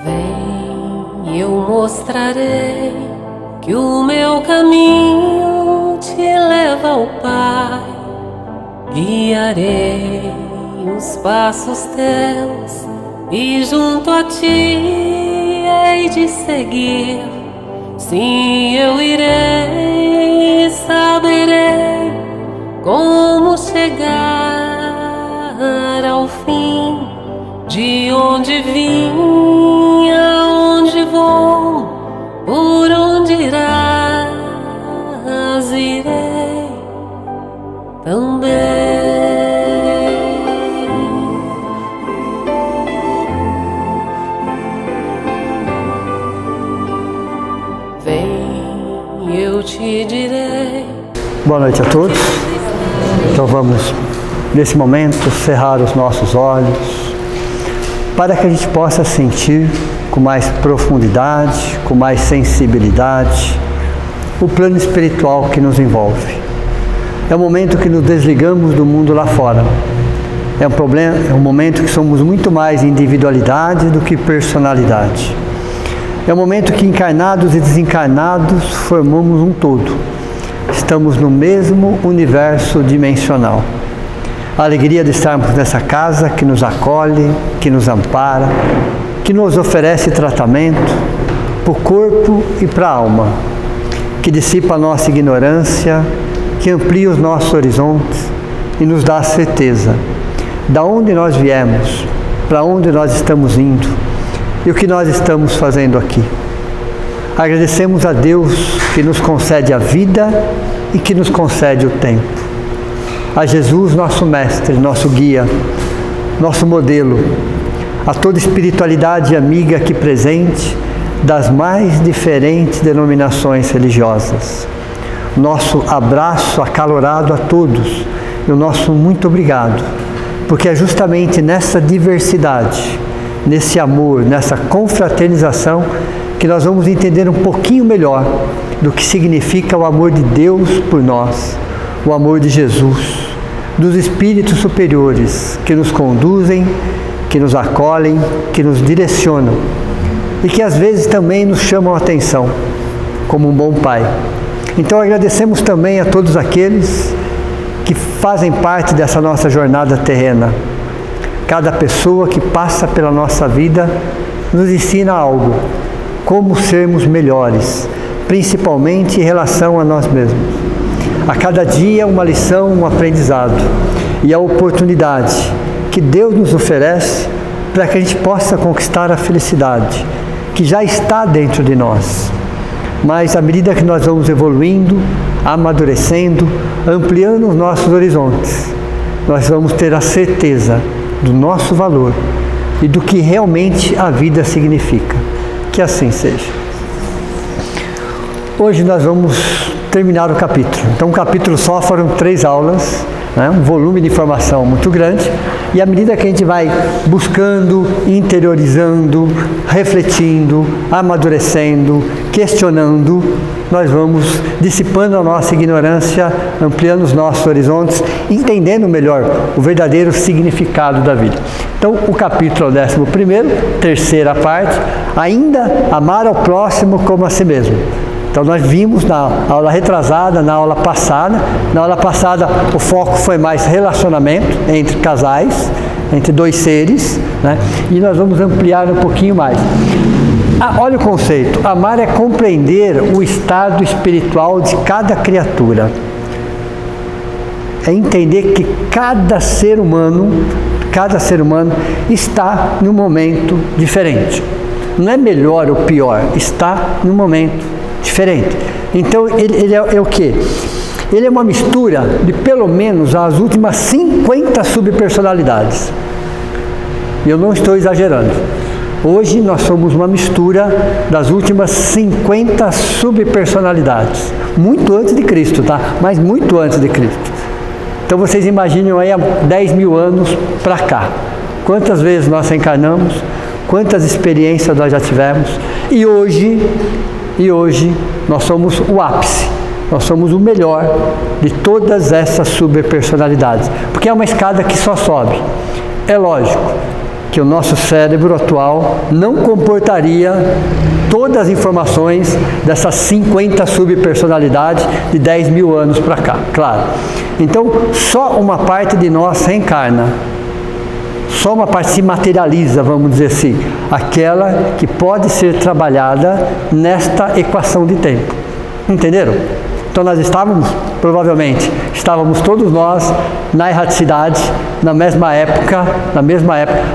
Vem, eu mostrarei que o meu caminho te leva ao Pai. Guiarei os passos teus e junto a ti hei de seguir. Sim, eu irei, saberei como chegar ao fim. De onde vim, aonde vou, por onde irás, irei também. Vem, eu te direi. Boa noite a todos. Então vamos, nesse momento, cerrar os nossos olhos para que a gente possa sentir com mais profundidade, com mais sensibilidade, o plano espiritual que nos envolve. É um momento que nos desligamos do mundo lá fora. É um momento que somos muito mais individualidade do que personalidade. É um momento que encarnados e desencarnados formamos um todo. Estamos no mesmo universo dimensional. A alegria de estarmos nessa casa que nos acolhe, que nos ampara, que nos oferece tratamento para o corpo e para a alma, que dissipa a nossa ignorância, que amplia os nossos horizontes e nos dá a certeza da onde nós viemos, para onde nós estamos indo e o que nós estamos fazendo aqui. Agradecemos a Deus que nos concede a vida e que nos concede o tempo. A Jesus, nosso mestre, nosso guia, nosso modelo, a toda espiritualidade amiga aqui presente das mais diferentes denominações religiosas. Nosso abraço acalorado a todos e o nosso muito obrigado, porque é justamente nessa diversidade, nesse amor, nessa confraternização que nós vamos entender um pouquinho melhor do que significa o amor de Deus por nós, o amor de Jesus, dos espíritos superiores que nos conduzem, que nos acolhem, que nos direcionam e que às vezes também nos chamam a atenção, como um bom pai. Então agradecemos também a todos aqueles que fazem parte dessa nossa jornada terrena. Cada pessoa que passa pela nossa vida nos ensina algo, como sermos melhores, principalmente em relação a nós mesmos. A cada dia uma lição, um aprendizado e a oportunidade que Deus nos oferece para que a gente possa conquistar a felicidade que já está dentro de nós. Mas à medida que nós vamos evoluindo, amadurecendo, ampliando os nossos horizontes, nós vamos ter a certeza do nosso valor e do que realmente a vida significa. Que assim seja. Hoje nós vamos terminar o capítulo. Então, o capítulo só foram 3 aulas, né? Um volume de informação muito grande. E à medida que a gente vai buscando, interiorizando, refletindo, amadurecendo, questionando, nós vamos dissipando a nossa ignorância, ampliando os nossos horizontes, entendendo melhor o verdadeiro significado da vida. Então, o capítulo 11º, terceira parte, ainda amar ao próximo como a si mesmo. Então nós vimos na aula retrasada, na aula passada. Na aula passada o foco foi mais relacionamento entre casais, entre 2 seres, né? E nós vamos ampliar um pouquinho mais. Olha o conceito, amar é compreender o estado espiritual de cada criatura. É entender que cada ser humano está num momento diferente. Não é melhor ou pior, está num momento diferente. Então ele é o quê? Ele é uma mistura de pelo menos as últimas 50 subpersonalidades. E eu não estou exagerando. Hoje nós somos uma mistura das últimas 50 subpersonalidades. Muito antes de Cristo, tá? Mas muito antes de Cristo. Então vocês imaginem aí há 10 mil anos para cá. Quantas vezes nós encarnamos, quantas experiências nós já tivemos. E hoje nós somos o ápice, nós somos o melhor de todas essas subpersonalidades, porque é uma escada que só sobe. É lógico que o nosso cérebro atual não comportaria todas as informações dessas 50 subpersonalidades de 10 mil anos para cá, claro. Então, só uma parte de nós reencarna. Só uma parte se materializa, vamos dizer assim, aquela que pode ser trabalhada nesta equação de tempo. Entenderam? Então nós provavelmente, estávamos todos nós na erraticidade, na mesma época,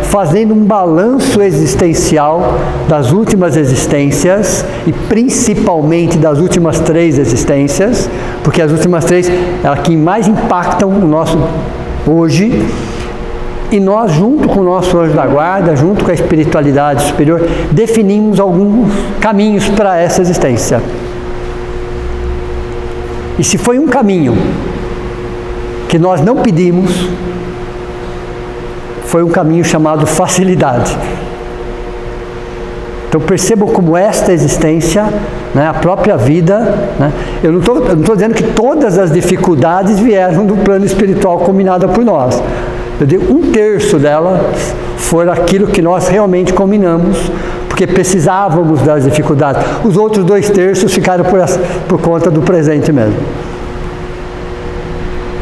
fazendo um balanço existencial das últimas existências e principalmente das últimas 3 existências, porque as últimas 3 é as que mais impactam o nosso hoje. E nós, junto com o nosso anjo da guarda, junto com a espiritualidade superior, definimos alguns caminhos para essa existência. E se foi um caminho que nós não pedimos, foi um caminho chamado facilidade. Então percebam como esta existência, né, a própria vida, né, eu não estou dizendo que todas as dificuldades vieram do plano espiritual combinada por nós. Eu digo 1/3 delas foram aquilo que nós realmente combinamos, porque precisávamos das dificuldades. Os outros 2/3 ficaram por conta do presente mesmo.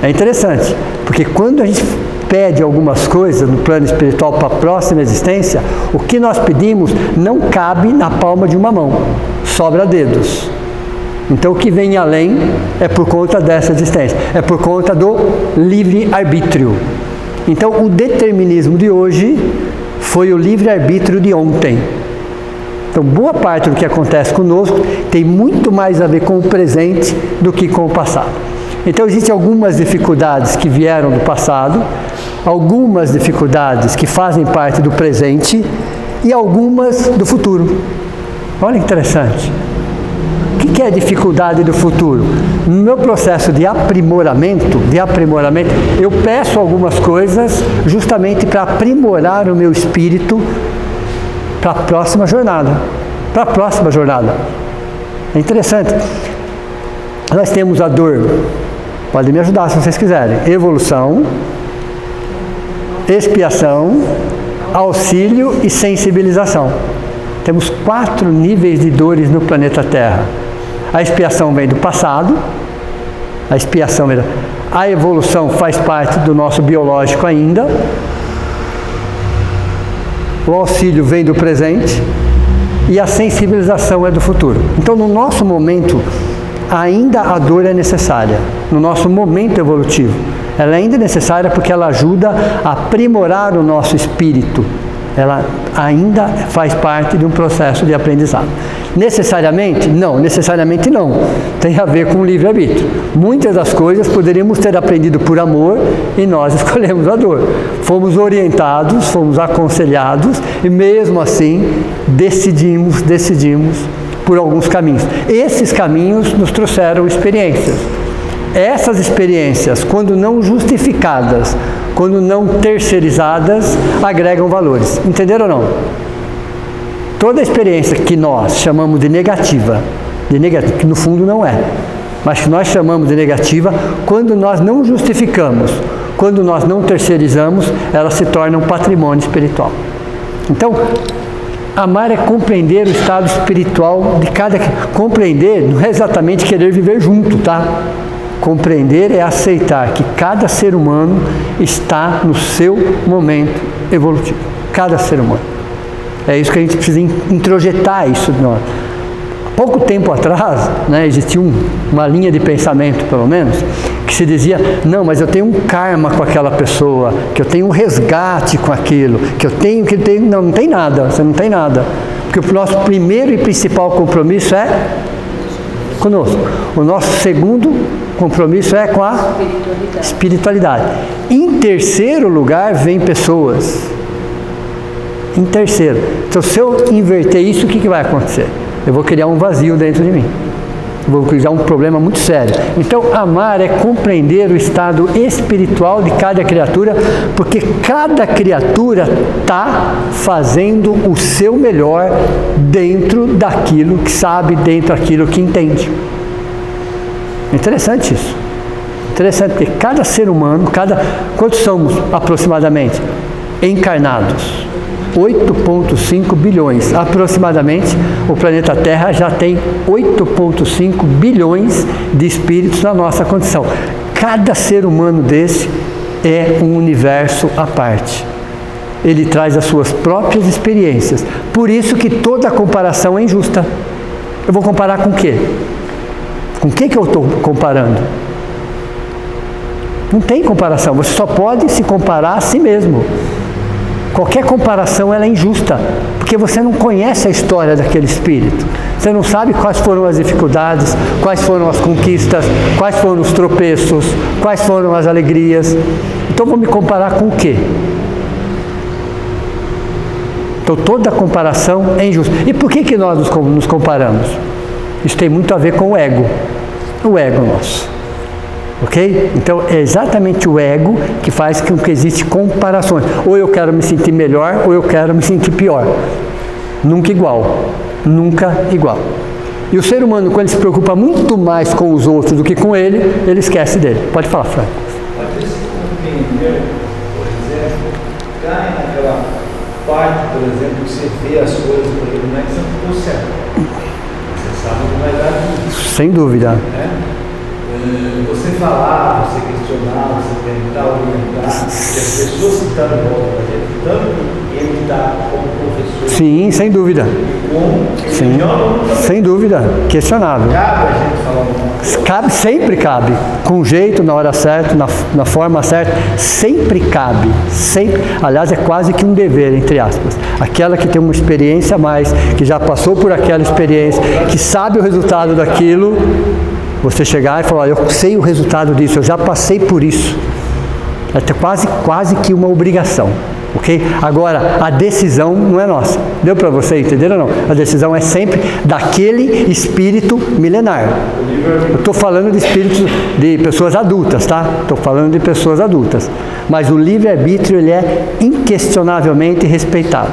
É interessante, porque quando a gente pede algumas coisas no plano espiritual para a próxima existência, o que nós pedimos não cabe na palma de uma mão, sobra dedos. Então o que vem além é por conta dessa existência, é por conta do livre-arbítrio. Então o determinismo de hoje foi o livre-arbítrio de ontem. Então boa parte do que acontece conosco tem muito mais a ver com o presente do que com o passado. Então existem algumas dificuldades que vieram do passado, algumas dificuldades que fazem parte do presente e algumas do futuro. Olha que interessante. O que é a dificuldade do futuro? No meu processo de aprimoramento, eu peço algumas coisas justamente para aprimorar o meu espírito para a próxima jornada. É interessante. Nós temos a dor, podem me ajudar se vocês quiserem, evolução, expiação, auxílio e sensibilização. Temos 4 níveis de dores no planeta Terra. A expiação vem do passado, a evolução faz parte do nosso biológico ainda, o auxílio vem do presente e a sensibilização é do futuro. Então, no nosso momento, ainda a dor é necessária, no nosso momento evolutivo. Ela ainda é necessária porque ela ajuda a aprimorar o nosso espírito. Ela ainda faz parte de um processo de aprendizado. Necessariamente? Não, necessariamente não. Tem a ver com o livre-arbítrio. Muitas das coisas poderíamos ter aprendido por amor e nós escolhemos a dor. Fomos orientados, fomos aconselhados e mesmo assim decidimos por alguns caminhos. Esses caminhos nos trouxeram experiências. Essas experiências, quando não justificadas, quando não terceirizadas, agregam valores. Entenderam ou não? Toda experiência que nós chamamos de negativa, que no fundo não é, mas que nós chamamos de negativa, quando nós não justificamos, quando nós não terceirizamos, ela se torna um patrimônio espiritual. Então, amar é compreender o estado espiritual de cada... Compreender não é exatamente querer viver junto, tá? Compreender é aceitar que cada ser humano está no seu momento evolutivo. Cada ser humano. É isso que a gente precisa introjetar isso de nós. Pouco tempo atrás, né, existia uma linha de pensamento, pelo menos, que se dizia, não, mas eu tenho um karma com aquela pessoa, que eu tenho um resgate com aquilo, não tem nada, você não tem nada. Porque o nosso primeiro e principal compromisso é conosco. O nosso segundo compromisso é com a espiritualidade. Em terceiro lugar, vem pessoas. Em terceiro. Então, se eu inverter isso, o que vai acontecer? Eu vou criar um vazio dentro de mim. Eu vou criar um problema muito sério. Então, amar é compreender o estado espiritual de cada criatura, porque cada criatura está fazendo o seu melhor dentro daquilo que sabe, dentro daquilo que entende. Interessante isso. Interessante, porque cada ser humano, quantos somos aproximadamente? Encarnados. 8,5 bilhões. Aproximadamente, o planeta Terra já tem 8,5 bilhões de espíritos na nossa condição. Cada ser humano desse é um universo à parte. Ele traz as suas próprias experiências. Por isso que toda comparação é injusta. Eu vou comparar com o quê? Com o que eu estou comparando? Não tem comparação. Você só pode se comparar a si mesmo. Qualquer comparação ela é injusta, porque você não conhece a história daquele espírito. Você não sabe quais foram as dificuldades, quais foram as conquistas, quais foram os tropeços, quais foram as alegrias. Então vou me comparar com o quê? Então toda comparação é injusta. E por que nós nos comparamos? Isso tem muito a ver com o ego nosso. Ok? Então é exatamente o ego que faz com que existem comparações. Ou eu quero me sentir melhor, ou eu quero me sentir pior. Nunca igual. Nunca igual. E o ser humano, quando ele se preocupa muito mais com os outros do que com ele esquece dele. Pode falar, Franco. Pode se compreender, por exemplo, cai naquela parte, por exemplo, que você vê as coisas, porque não é que você não ficou certo. Você sabe que vai dar tudo. Sem dúvida. Você falar, você questionar, você tentar orientar, e as pessoas que estão em volta da gente, tanto ele está como professor. Sim, sem dúvida. Sim, sem dúvida. Questionável. Cabe a gente falar uma Cabe, sempre cabe. Com jeito, na hora certa, na forma certa. Sempre cabe. Sempre. Aliás, é quase que um dever, entre aspas. Aquela que tem uma experiência a mais, que já passou por aquela experiência, que sabe o resultado daquilo, você chegar e falar, eu sei o resultado disso, eu já passei por isso. É quase que uma obrigação, ok? Agora, a decisão não é nossa. Deu para você entender ou não? A decisão é sempre daquele espírito milenar. Eu estou falando de espíritos, de pessoas adultas, tá? Estou falando de pessoas adultas. Mas o livre-arbítrio, ele é inquestionavelmente respeitado.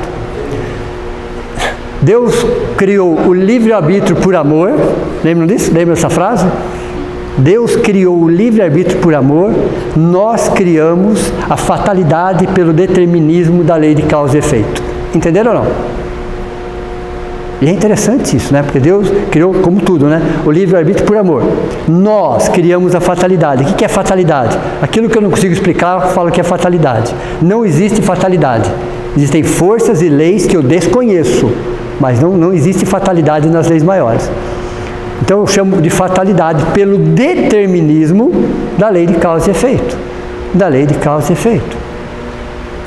Deus criou o livre-arbítrio por amor. Lembram disso? Lembram dessa frase? Deus criou o livre-arbítrio por amor, nós criamos a fatalidade pelo determinismo da lei de causa e efeito. Entenderam ou não? E é interessante isso, né? Porque Deus criou, como tudo, né? O livre-arbítrio por amor. Nós criamos a fatalidade. O que é fatalidade? Aquilo que eu não consigo explicar, eu falo que é fatalidade. Não existe fatalidade. Existem forças e leis que eu desconheço, mas não existe fatalidade nas leis maiores. Então eu chamo de fatalidade pelo determinismo da lei de causa e efeito. Da lei de causa e efeito.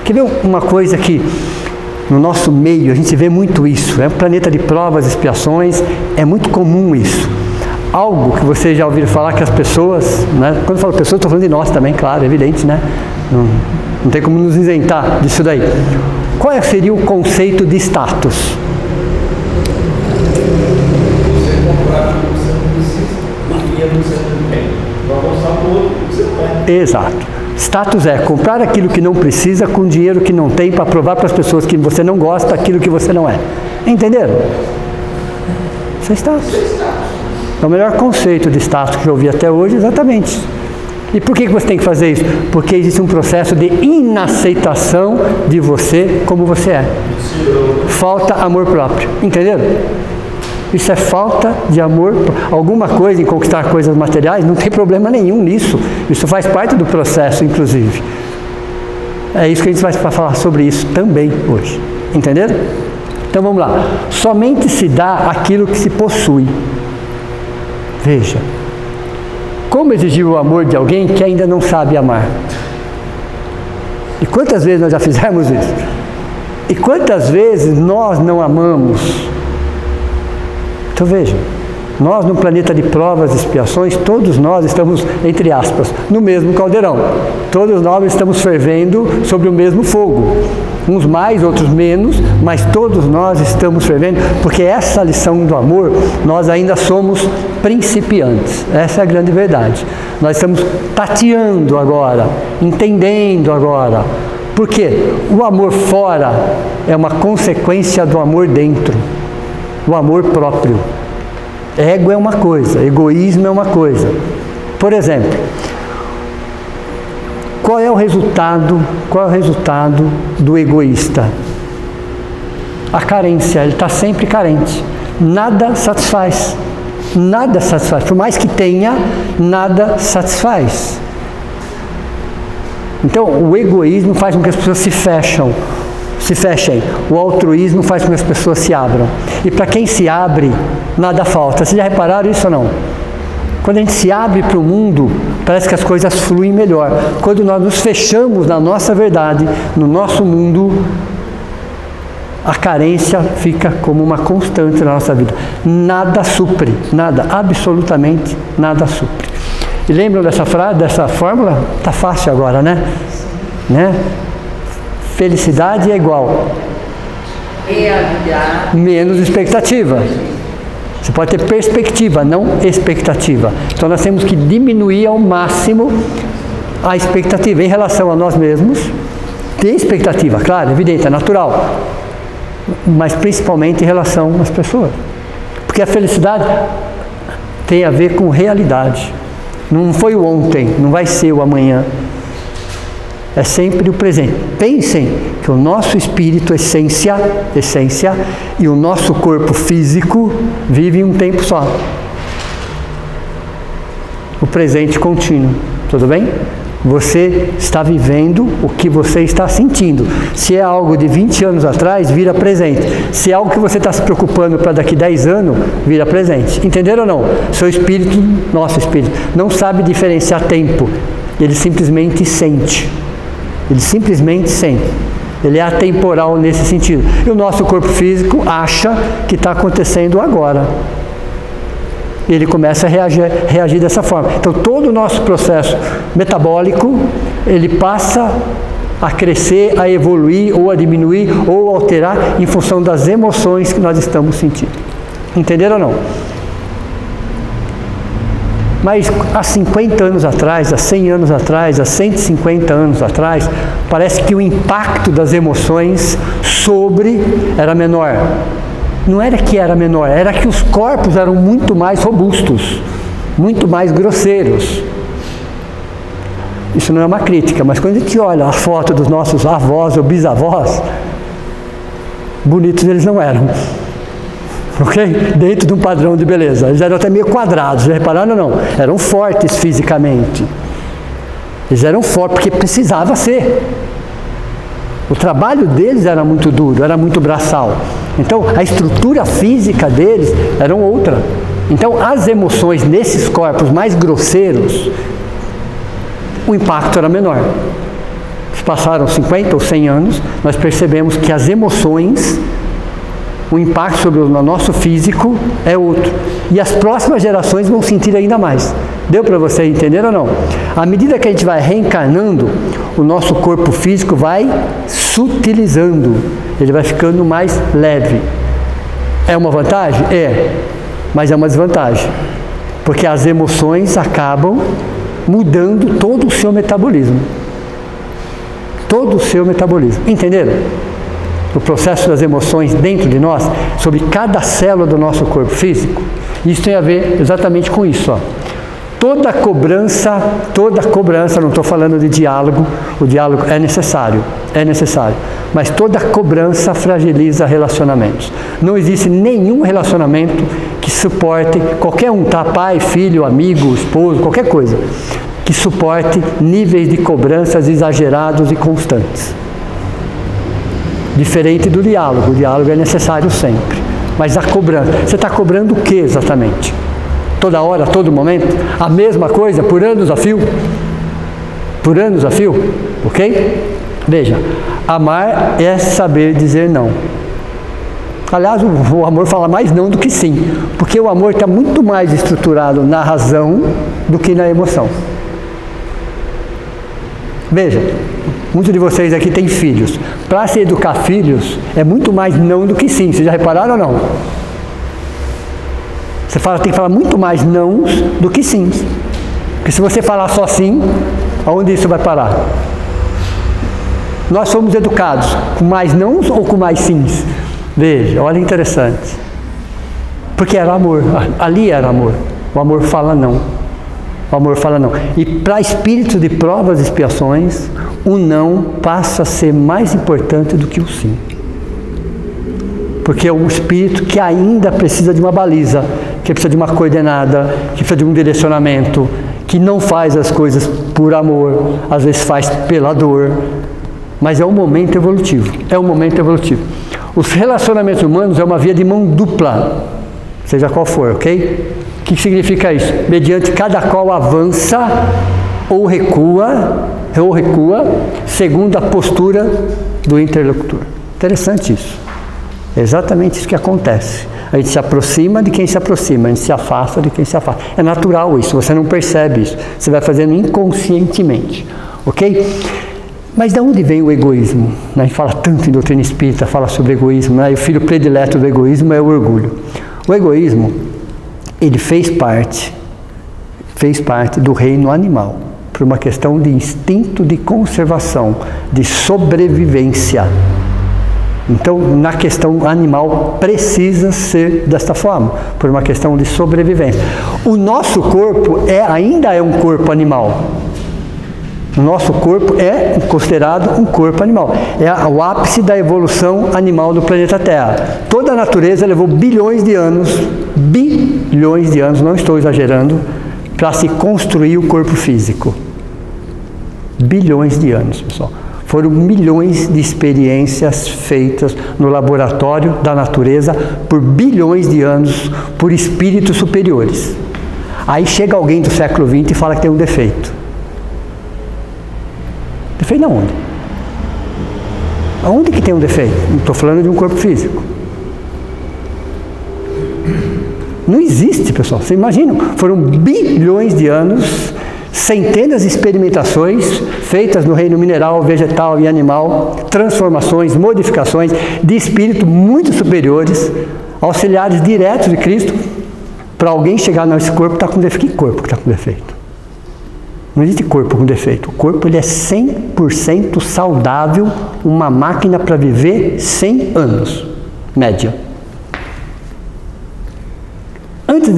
Quer ver uma coisa que no nosso meio a gente vê muito isso? É um planeta de provas e expiações, é muito comum isso. Algo que vocês já ouviram falar que as pessoas, né? Quando eu falo pessoas, estou falando de nós também, claro, é evidente, né? Não tem como nos isentar disso daí. Qual seria o conceito de status? Exato. Status é comprar aquilo que não precisa com dinheiro que não tem para provar para as pessoas que você não gosta aquilo que você não é. Entenderam? Isso é status. É o melhor conceito de status que eu ouvi até hoje, exatamente. E por que você tem que fazer isso? Porque existe um processo de inaceitação de você como você é. Falta amor próprio. Entenderam? Isso é falta de amor. Alguma coisa em conquistar coisas materiais, não tem problema nenhum nisso. Isso faz parte do processo, inclusive. É isso que a gente vai falar sobre isso também hoje. Entenderam? Então vamos lá. Somente se dá aquilo que se possui. Veja. Como exigir o amor de alguém que ainda não sabe amar? E quantas vezes nós já fizemos isso? E quantas vezes nós não amamos? Então veja, nós no planeta de provas e expiações, todos nós estamos, entre aspas, no mesmo caldeirão. Todos nós estamos fervendo sobre o mesmo fogo. Uns mais, outros menos, mas todos nós estamos fervendo, porque essa lição do amor, nós ainda somos principiantes. Essa é a grande verdade. Nós estamos tateando agora, entendendo agora. Por quê? O amor fora é uma consequência do amor dentro. O amor próprio. Ego é uma coisa, egoísmo é uma coisa. Por exemplo, qual é o resultado do egoísta? a carência, ele está sempre carente. Nada satisfaz. Nada satisfaz. Por mais que tenha, nada satisfaz. Então, o egoísmo faz com que as pessoas se fechem. O altruísmo faz com que as pessoas se abram. E para quem se abre, nada falta. Vocês já repararam isso ou não? Quando a gente se abre para o mundo, parece que as coisas fluem melhor. Quando nós nos fechamos na nossa verdade, no nosso mundo, a carência fica como uma constante na nossa vida. Nada supre, nada, absolutamente nada supre. E lembram dessa frase, dessa fórmula? Está fácil agora, né? Felicidade é igual realidade menos expectativa. Você pode ter perspectiva, não expectativa. Então nós temos que diminuir ao máximo a expectativa em relação a nós mesmos. Ter expectativa, claro, evidente, é natural. Mas principalmente em relação às pessoas. Porque a felicidade tem a ver com realidade. Não foi o ontem, não vai ser o amanhã. É sempre o presente. Pensem que o nosso espírito, essência, e o nosso corpo físico vivem um tempo só. O presente contínuo. Tudo bem? Você está vivendo o que você está sentindo. Se é algo de 20 anos atrás, vira presente. Se é algo que você está se preocupando para daqui 10 anos, vira presente. Entenderam ou não? Seu espírito, nosso espírito, não sabe diferenciar tempo. Ele simplesmente sente. Ele simplesmente sente. Ele é atemporal nesse sentido. E o nosso corpo físico acha que está acontecendo agora. E ele começa a reagir dessa forma. Então, todo o nosso processo metabólico, ele passa a crescer, a evoluir, ou a diminuir, ou a alterar em função das emoções que nós estamos sentindo. Entenderam ou não? Mas há 50 anos atrás, há 100 anos atrás, há 150 anos atrás, parece que o impacto das emoções era menor. Não era que era menor, era que os corpos eram muito mais robustos, muito mais grosseiros. Isso não é uma crítica, mas quando a gente olha a foto dos nossos avós ou bisavós, bonitos eles não eram. Ok? Dentro de um padrão de beleza. Eles eram até meio quadrados, já repararam ou não? Eram fortes fisicamente. Eles eram fortes porque precisava ser. O trabalho deles era muito duro, era muito braçal. Então, a estrutura física deles era outra. Então, as emoções nesses corpos mais grosseiros, o impacto era menor. Se passaram 50 ou 100 anos, nós percebemos que as emoções, o impacto sobre o nosso físico é outro. E as próximas gerações vão sentir ainda mais. Deu para você entender ou não? À medida que a gente vai reencarnando, o nosso corpo físico vai sutilizando. Ele vai ficando mais leve. É uma vantagem? É. Mas é uma desvantagem. Porque as emoções acabam mudando todo o seu metabolismo. Todo o seu metabolismo. Entenderam? O processo das emoções dentro de nós, sobre cada célula do nosso corpo físico, isso tem a ver exatamente com isso. Ó. Toda cobrança, não estou falando de diálogo, o diálogo é necessário, mas toda cobrança fragiliza relacionamentos. Não existe nenhum relacionamento que suporte, qualquer um, tá? Pai, filho, amigo, esposo, qualquer coisa, que suporte níveis de cobranças exagerados e constantes. Diferente do diálogo. O diálogo é necessário sempre. Mas a cobrança, você está cobrando o que exatamente? Toda hora, a todo momento? A mesma coisa, por anos a fio? Por anos a fio? Ok? Veja, amar é saber dizer não. Aliás, o amor fala mais não do que sim. Porque o amor está muito mais estruturado na razão do que na emoção. Veja, muitos de vocês aqui têm filhos. Para se educar filhos, é muito mais não do que sim. Vocês já repararam ou não? Você tem que falar muito mais não do que sim. Porque se você falar só sim, aonde isso vai parar? Nós somos educados com mais nãos ou com mais sims? Veja, olha interessante. Porque era amor. Ali era amor. O amor fala não. O amor fala não. E para espírito de provas e expiações, o não passa a ser mais importante do que o sim. Porque é um espírito que ainda precisa de uma baliza, que precisa de uma coordenada, que precisa de um direcionamento, que não faz as coisas por amor, às vezes faz pela dor, mas é um momento evolutivo, Os relacionamentos humanos é uma via de mão dupla, seja qual for, ok? O que significa isso? Mediante cada qual avança ou recua, segundo a postura do interlocutor. Interessante isso. É exatamente isso que acontece. A gente se aproxima de quem se aproxima, a gente se afasta de quem se afasta. É natural isso, você não percebe isso. Você vai fazendo inconscientemente, ok? Mas de onde vem o egoísmo? A gente fala tanto em doutrina espírita, fala sobre egoísmo, né? E o filho predileto do egoísmo é o orgulho. O egoísmo, ele fez parte do reino animal, por uma questão de instinto de conservação, de sobrevivência. Então, na questão animal, precisa ser desta forma, por uma questão de sobrevivência. O nosso corpo ainda é um corpo animal. O nosso corpo é considerado um corpo animal. É o ápice da evolução animal do planeta Terra. Toda a natureza levou bilhões de anos, não estou exagerando, para se construir o corpo físico. Bilhões de anos, pessoal. Foram milhões de experiências feitas no laboratório da natureza por bilhões de anos por espíritos superiores. Aí chega alguém do século XX e fala que tem um defeito. Defeito aonde? Aonde que tem um defeito? Não estou falando de um corpo físico. Não existe, pessoal. Vocês imaginam? Foram bilhões de anos, centenas de experimentações feitas no reino mineral, vegetal e animal, transformações, modificações de espíritos muito superiores, auxiliares diretos de Cristo, para alguém chegar nesse corpo está com defeito. Que corpo que está com defeito? Não existe corpo com defeito. O corpo ele é 100% saudável, uma máquina para viver 100 anos, média. Antes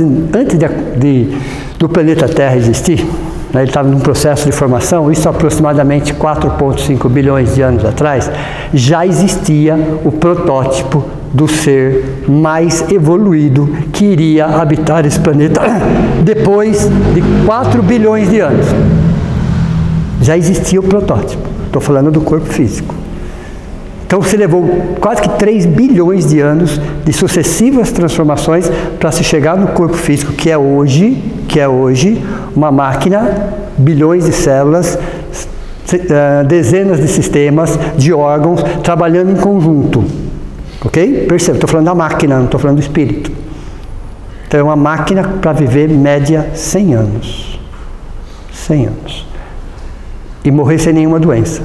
do planeta Terra existir, ele estava num processo de formação, isso aproximadamente 4,5 bilhões de anos atrás, já existia o protótipo do ser mais evoluído que iria habitar esse planeta depois de 4 bilhões de anos. Já existia o protótipo, estou falando do corpo físico. Então se levou quase que 3 bilhões de anos de sucessivas transformações para se chegar no corpo físico que é hoje uma máquina, bilhões de células, dezenas de sistemas, de órgãos, trabalhando em conjunto. Ok? Perceba, estou falando da máquina, não estou falando do espírito. Então é uma máquina para viver média 100 anos. 100 anos. E morrer sem nenhuma doença.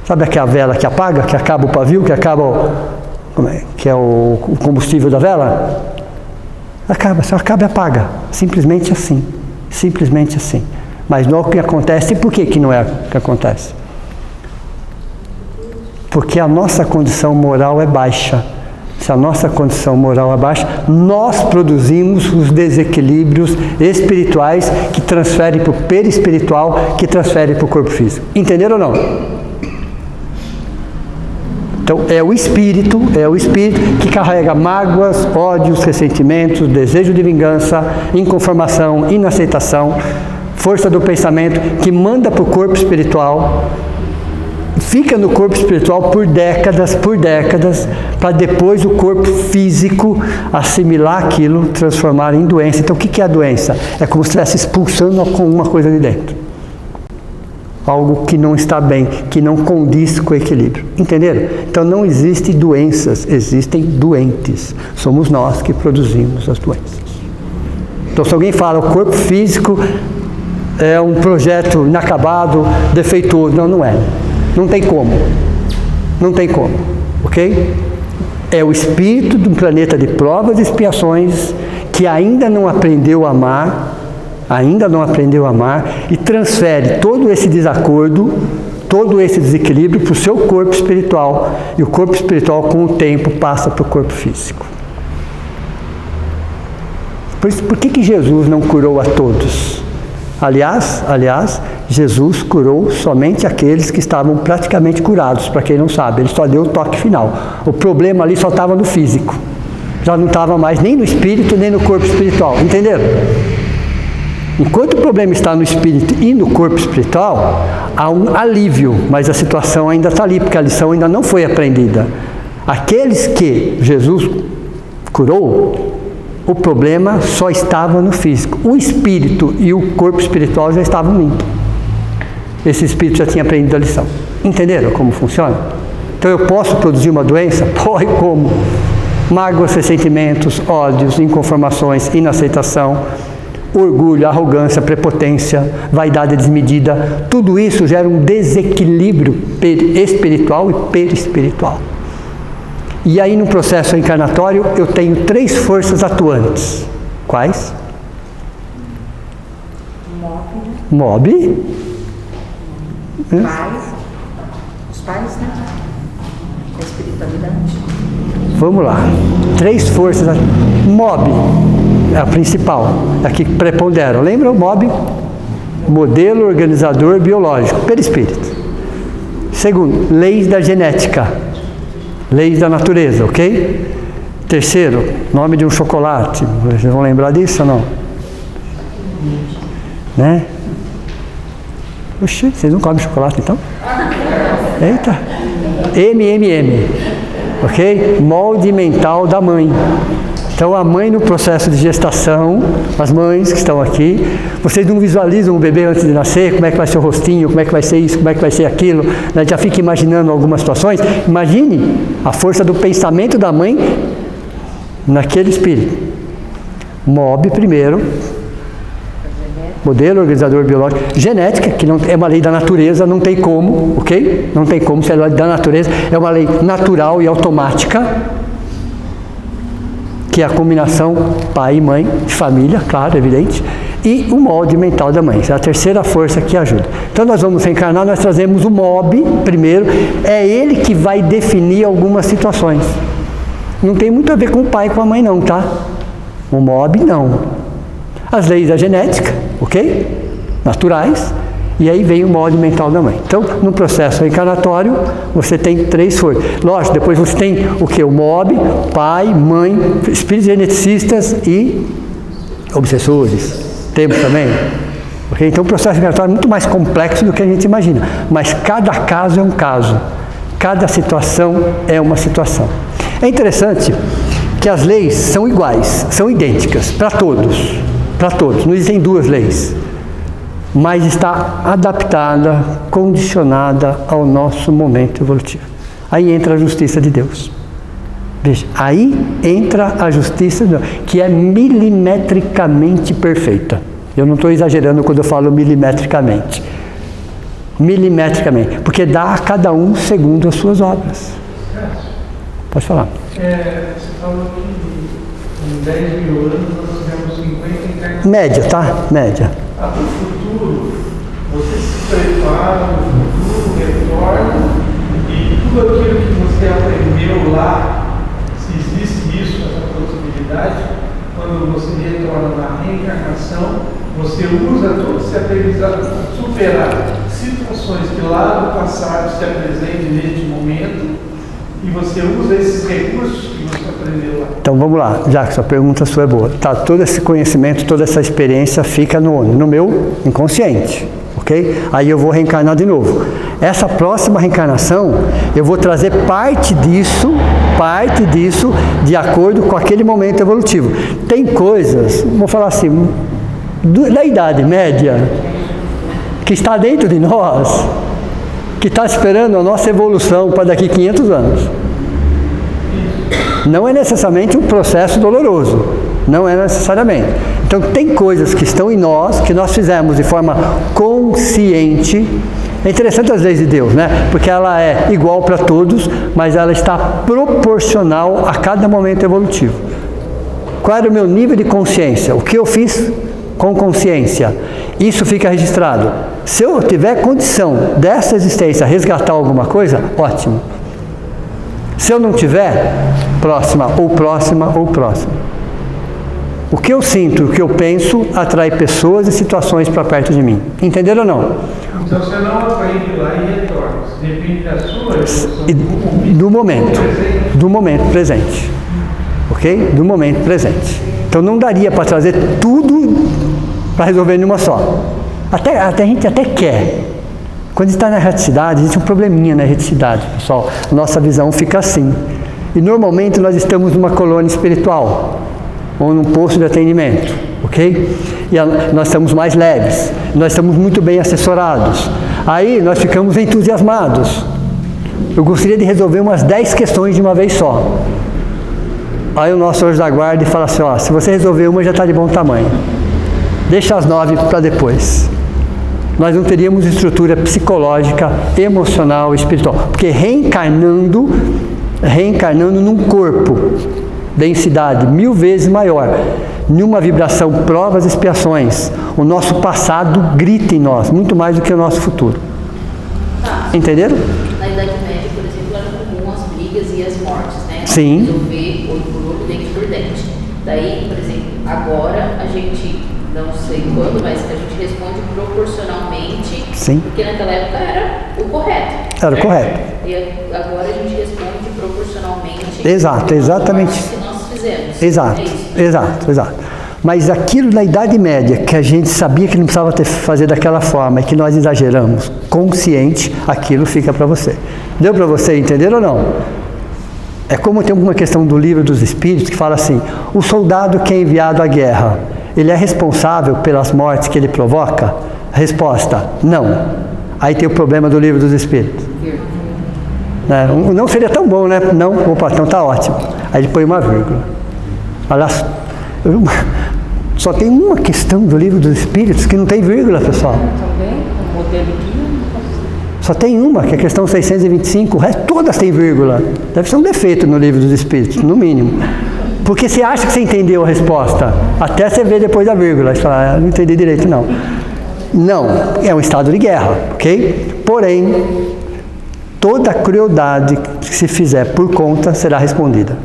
Sabe aquela vela que apaga, que acaba o pavio, que acaba que é o combustível da vela? Acaba, só acaba e apaga. Simplesmente assim. Simplesmente assim. Mas não é o que acontece. E por que não é o que acontece? Porque a nossa condição moral é baixa. Se a nossa condição moral é baixa, nós produzimos os desequilíbrios espirituais que transferem para o perispiritual, que transferem para o corpo físico. Entenderam ou não? Então, é o espírito que carrega mágoas, ódios, ressentimentos, desejo de vingança, inconformação, inaceitação, força do pensamento, que manda para o corpo espiritual, fica no corpo espiritual por décadas, para depois o corpo físico assimilar aquilo, transformar em doença. Então, o que é a doença? É como se estivesse expulsando alguma coisa de dentro. Algo que não está bem, que não condiz com o equilíbrio. Entenderam? Então não existem doenças, existem doentes. Somos nós que produzimos as doenças. Então se alguém fala, o corpo físico é um projeto inacabado, defeituoso. Não, não é. Não tem como. Não tem como. Ok? É o espírito de um planeta de provas e expiações que ainda não aprendeu a amar, e transfere todo esse desacordo, todo esse desequilíbrio para o seu corpo espiritual, e o corpo espiritual com o tempo passa para o corpo físico. Por que Jesus não curou a todos? Aliás, Jesus curou somente aqueles que estavam praticamente curados, para quem não sabe, ele só deu o toque final. O problema ali só estava no físico, já não estava mais nem no espírito, nem no corpo espiritual, entenderam? Enquanto o problema está no espírito e no corpo espiritual, há um alívio, mas a situação ainda está ali, porque a lição ainda não foi aprendida. Aqueles que Jesus curou, o problema só estava no físico. O espírito e o corpo espiritual já estavam limpos. Esse espírito já tinha aprendido a lição. Entenderam como funciona? Então eu posso produzir uma doença? Pode, como? Mágoas, ressentimentos, ódios, inconformações, inaceitação, orgulho, arrogância, prepotência, vaidade desmedida. Tudo isso gera um desequilíbrio espiritual e perispiritual. E aí no processo encarnatório eu tenho 3 forças atuantes. Quais? Mob. Os pais, né? A espiritualidade. Vamos lá. 3 forças. Mob é a principal, é a que preponderam. Lembra o mob? Modelo organizador biológico, perispírito. Segundo, leis da genética, leis da natureza, ok? Terceiro, nome de um chocolate. Vocês vão lembrar disso ou não? Né? Oxi, vocês não comem chocolate então? Eita! MMM, ok? Molde mental da mãe. Então a mãe no processo de gestação, as mães que estão aqui, vocês não visualizam o bebê antes de nascer, como é que vai ser o rostinho, como é que vai ser isso, como é que vai ser aquilo, né? Já fica imaginando algumas situações. Imagine a força do pensamento da mãe naquele espírito. MOB primeiro, modelo organizador biológico, genética, que não é uma lei da natureza, não tem como, ok? Não tem como ser lei da natureza, é uma lei natural e automática, que é a combinação pai e mãe, de família, claro, evidente, e o molde mental da mãe. Essa é a terceira força que ajuda. Então nós vamos reencarnar, nós trazemos o MOB primeiro, é ele que vai definir algumas situações. Não tem muito a ver com o pai e com a mãe não, tá? O MOB não. As leis da genética, ok? Naturais. E aí vem o molde mental da mãe. Então, no processo reencarnatório, você tem 3 forças. Lógico, depois você tem o que? O MOB, pai, mãe, espíritos geneticistas e obsessores. Temos também. Okay? Então, o processo reencarnatório é muito mais complexo do que a gente imagina. Mas cada caso é um caso. Cada situação é uma situação. É interessante que as leis são iguais, são idênticas para todos. Para todos. Não existem 2 leis. Mas está adaptada, condicionada ao nosso momento evolutivo. Aí entra a justiça de Deus. Veja, aí entra a justiça de Deus, que é milimetricamente perfeita. Eu não estou exagerando quando eu falo milimetricamente. Milimetricamente, porque dá a cada um segundo as suas obras. Pode falar. Você falou que em 10 mil anos nós tivemos 50 encarnações. Média, tá? Média. Para o futuro, você se prepara no futuro, retorna, e tudo aquilo que você aprendeu lá, se existe isso, essa possibilidade, quando você retorna na reencarnação, você usa todo esse aprendizado para superar situações que lá no passado se apresentam neste momento, e você usa esses recursos que você aprendeu lá. Então vamos lá, já que sua pergunta sua é boa. Tá, todo esse conhecimento, toda essa experiência fica no meu inconsciente, ok? Aí eu vou reencarnar de novo. Essa próxima reencarnação, eu vou trazer parte disso de acordo com aquele momento evolutivo. Tem coisas, vou falar assim, da idade média, que está dentro de nós, que está esperando a nossa evolução para daqui 500 anos. Não é necessariamente um processo doloroso, não é necessariamente. Então tem coisas que estão em nós, que nós fizemos de forma consciente. É interessante as leis de Deus, né? Porque ela é igual para todos, mas ela está proporcional a cada momento evolutivo. Qual era o meu nível de consciência? O que eu fiz com consciência? Isso fica registrado. Se eu tiver condição dessa existência resgatar alguma coisa, ótimo. Se eu não tiver, próxima, ou próxima, ou próxima. O que eu sinto, o que eu penso, atrai pessoas e situações para perto de mim. Entenderam ou não? Então você não aprende lá e retorna. Depende da sua evolução do momento presente. Ok? Do momento presente. Então não daria para trazer tudo para resolver em uma só. Até a gente até quer. Quando está na erraticidade, existe um probleminha na erraticidade, pessoal. Nossa visão fica assim. E normalmente nós estamos numa colônia espiritual, ou num posto de atendimento, ok? E nós estamos mais leves, nós estamos muito bem assessorados. Aí nós ficamos entusiasmados. Eu gostaria de resolver umas 10 questões de uma vez só. Aí o nosso anjo da guarda fala assim, ó, se você resolver uma já está de bom tamanho. Deixa as 9 para depois. Nós não teríamos estrutura psicológica, emocional, espiritual. Porque reencarnando num corpo, densidade 1000 vezes maior, numa vibração, provas, expiações, o nosso passado grita em nós, muito mais do que o nosso futuro. Entenderam? Na Idade Média, por exemplo, era comum as brigas e as mortes, né? Sim. Resolver olho por olho, dente por dente. Daí, por exemplo, agora a gente, não sei quando, mas a gente responde proporcionalmente. Sim. Porque naquela época era o correto. Era o correto. E agora a gente responde proporcionalmente. Exato, exatamente. Que nós fizemos. Exato, É isso. exato. Mas aquilo na Idade Média, que a gente sabia que não precisava fazer daquela forma, e que nós exageramos, consciente, aquilo fica para você. Deu para você entender ou não? É como tem uma questão do Livro dos Espíritos que fala assim, o soldado que é enviado à guerra, ele é responsável pelas mortes que ele provoca? Resposta, não. Aí tem o problema do Livro dos Espíritos. Não seria tão bom, né? Não, opa, então tá ótimo. Aí ele põe uma vírgula. Aliás, só tem uma questão do Livro dos Espíritos que não tem vírgula, pessoal. Também, o modelo guia. Só tem uma, que é a questão 625, o resto todas têm vírgula. Deve ser um defeito no Livro dos Espíritos, no mínimo. Porque você acha que você entendeu a resposta, até você ver depois da vírgula. Você fala, não entendi direito, não. Não, é um estado de guerra, ok? Porém, toda crueldade que se fizer por conta será respondida.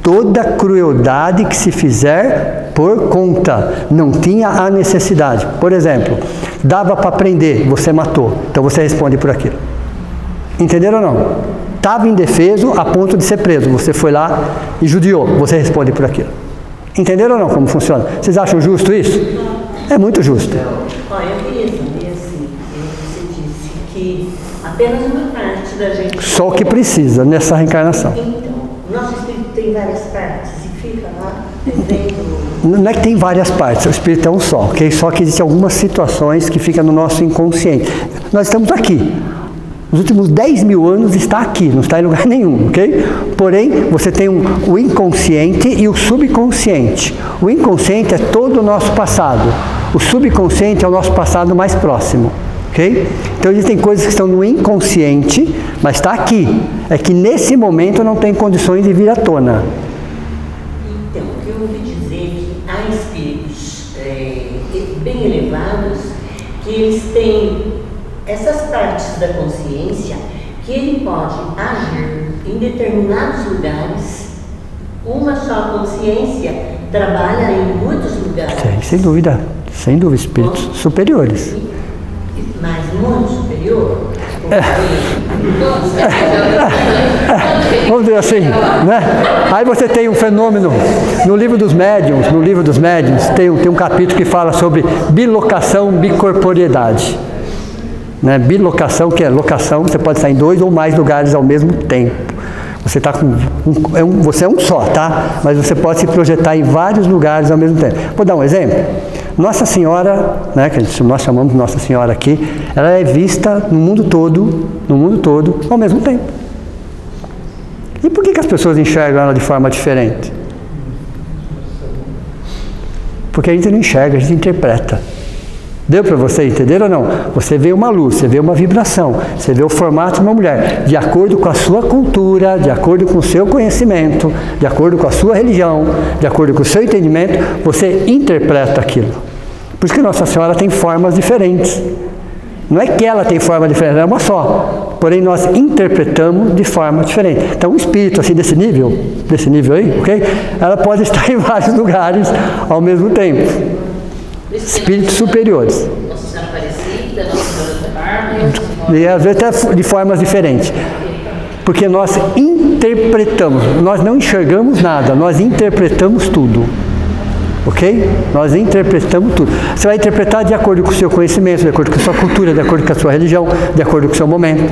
Toda crueldade que se fizer por conta, não tinha a necessidade. Por exemplo, dava para prender, você matou, então você responde por aquilo. Entenderam ou não? Estava indefeso a ponto de ser preso, você foi lá e judiou, você responde por aquilo. Entenderam ou não como funciona? Vocês acham justo isso? É muito justo. Olha, eu queria saber assim, você disse que apenas uma parte da gente... Só o que precisa nessa reencarnação. Então, nosso espírito tem várias partes e fica lá vivendo... Não é que tem várias partes, o espírito é um só, ok? Só que existem algumas situações que ficam no nosso inconsciente. Nós estamos aqui. Nos últimos 10.000 anos está aqui, não está em lugar nenhum, ok? Porém, você tem o inconsciente e o subconsciente. O inconsciente é todo o nosso passado. O subconsciente é o nosso passado mais próximo, ok? Então, existem coisas que estão no inconsciente, mas está aqui. É que nesse momento não tem condições de vir à tona. Então, o que eu ouvi dizer é que há espíritos bem elevados que eles têm essas partes da consciência que ele pode agir em determinados lugares. Uma só consciência trabalha em muitos lugares. Sem dúvida, espíritos superiores. Mas muito superior? Vamos dizer assim, né? Aí você tem um fenômeno, no livro dos médiuns, tem um capítulo que fala sobre bilocação, bicorporiedade. Né? Bilocação, que é locação, você pode estar em 2 ou mais lugares ao mesmo tempo. Você está com você é um só, tá? Mas você pode se projetar em vários lugares ao mesmo tempo. Vou dar um exemplo. Nossa Senhora, né, que nós chamamos de Nossa Senhora aqui, ela é vista no mundo todo ao mesmo tempo. E por que as pessoas enxergam ela de forma diferente? Porque a gente não enxerga, a gente interpreta. Deu para você entender ou não? Você vê uma luz, você vê uma vibração, você vê o formato de uma mulher, de acordo com a sua cultura, de acordo com o seu conhecimento, de acordo com a sua religião, de acordo com o seu entendimento, você interpreta aquilo. Por isso que Nossa Senhora tem formas diferentes. Não é que ela tem forma diferente, ela é uma só. Porém, nós interpretamos de forma diferente. Então, um espírito assim desse nível, desse nível aí, ok? Ela pode estar em vários lugares ao mesmo tempo. Espíritos superiores. Nossa Senhora Aparecida, Nossa Senhora do Carmo. E às vezes até de formas diferentes. Porque nós interpretamos, nós não enxergamos nada, nós interpretamos tudo. Ok? Nós interpretamos tudo. Você vai interpretar de acordo com o seu conhecimento, de acordo com a sua cultura, de acordo com a sua religião, de acordo com o seu momento.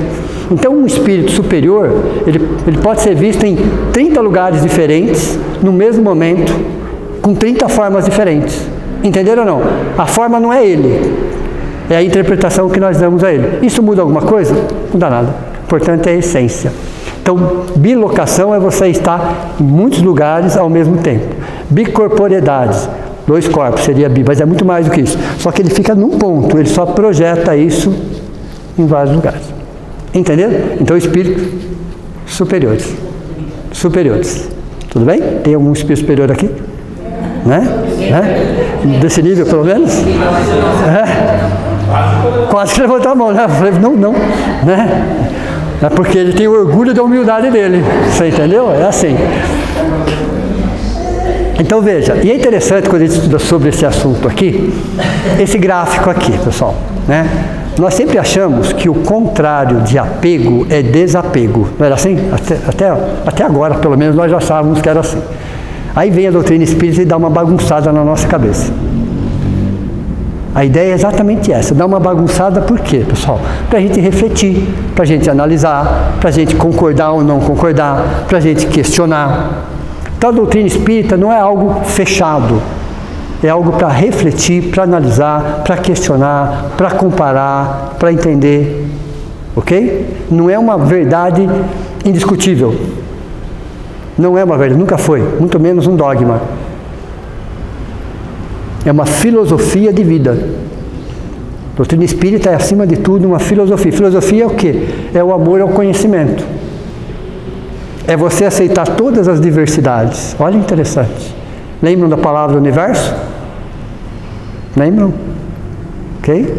Então, um espírito superior, ele pode ser visto em 30 lugares diferentes, no mesmo momento, com 30 formas diferentes. Entenderam ou não? A forma não é ele, é a interpretação que nós damos a ele. Isso muda alguma coisa? Não muda nada. O importante é a essência. Então, bilocação é você estar em muitos lugares ao mesmo tempo. Bicorporeidades, 2 corpos, seria bi, mas é muito mais do que isso. Só que ele fica num ponto, ele só projeta isso em vários lugares. Entenderam? Então, espíritos superiores. Superiores. Tudo bem? Tem algum espírito superior aqui? Né? Desse nível, pelo menos? Quase que levantou a mão, né? Eu falei, não. Né? É porque ele tem orgulho da humildade dele. Você entendeu? É assim. Então veja, e é interessante quando a gente estuda sobre esse assunto aqui, esse gráfico aqui, pessoal, né? Nós sempre achamos que o contrário de apego é desapego. Não era assim? Até agora, pelo menos, nós já achávamos que era assim. Aí vem a doutrina espírita e dá uma bagunçada na nossa cabeça. A ideia é exatamente essa, dar uma bagunçada por quê, pessoal? Para a gente refletir, para a gente analisar, para a gente concordar ou não concordar, para a gente questionar. Então a doutrina espírita não é algo fechado, é algo para refletir, para analisar, para questionar, para comparar, para entender, ok? Não é uma verdade indiscutível, não é uma verdade, nunca foi, muito menos um dogma. É uma filosofia de vida. A doutrina espírita é, acima de tudo, uma filosofia. Filosofia é o quê? É o amor ao conhecimento. É você aceitar todas as diversidades. Olha, interessante. Lembram da palavra universo? Lembram? Ok?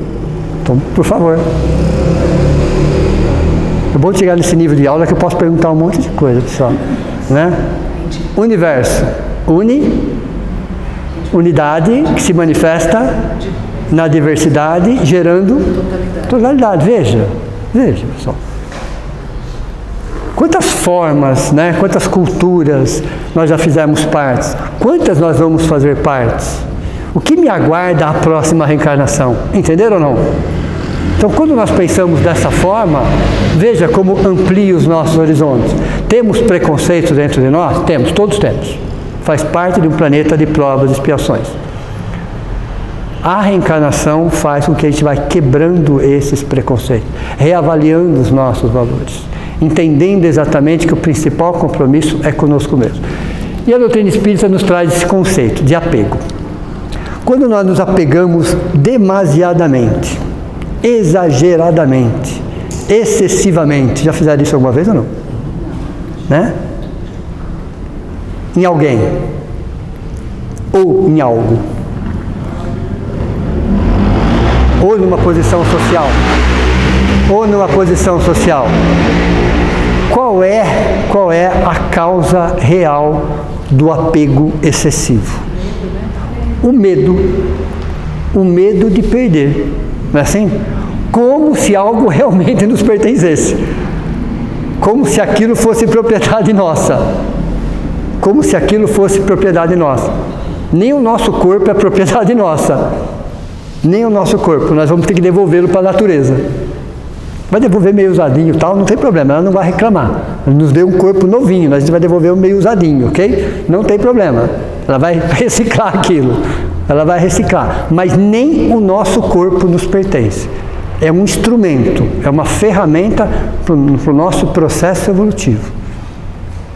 Então, por favor. É bom chegar nesse nível de aula que eu posso perguntar um monte de coisa, pessoal. Né? Universo. Unidade que se manifesta na diversidade, gerando totalidade. Veja, pessoal. Quantas formas, né? Quantas culturas nós já fizemos partes? Quantas nós vamos fazer partes? O que me aguarda a próxima reencarnação? Entenderam ou não? Então, quando nós pensamos dessa forma, veja como amplia os nossos horizontes. Temos preconceitos dentro de nós? Temos, todos temos. Faz parte de um planeta de provas e expiações. A reencarnação faz com que a gente vá quebrando esses preconceitos, reavaliando os nossos valores, entendendo exatamente que o principal compromisso é conosco mesmo. E a doutrina espírita nos traz esse conceito de apego. Quando nós nos apegamos demasiadamente, exageradamente, excessivamente, já fizeram isso alguma vez ou não? Né? Em alguém ou em algo ou numa posição social qual é a causa real do apego excessivo? O medo de perder, não é assim? Como se algo realmente nos pertencesse, como se aquilo fosse propriedade nossa. Como se aquilo fosse propriedade nossa. Nem o nosso corpo é propriedade nossa. Nem o nosso corpo. Nós vamos ter que devolvê-lo para a natureza. Vai devolver meio usadinho e tal, não tem problema, ela não vai reclamar. Ela nos deu um corpo novinho, nós vai devolver um meio usadinho, ok? Não tem problema. Ela vai reciclar aquilo. Ela vai reciclar. Mas nem o nosso corpo nos pertence. É um instrumento, é uma ferramenta para o nosso processo evolutivo.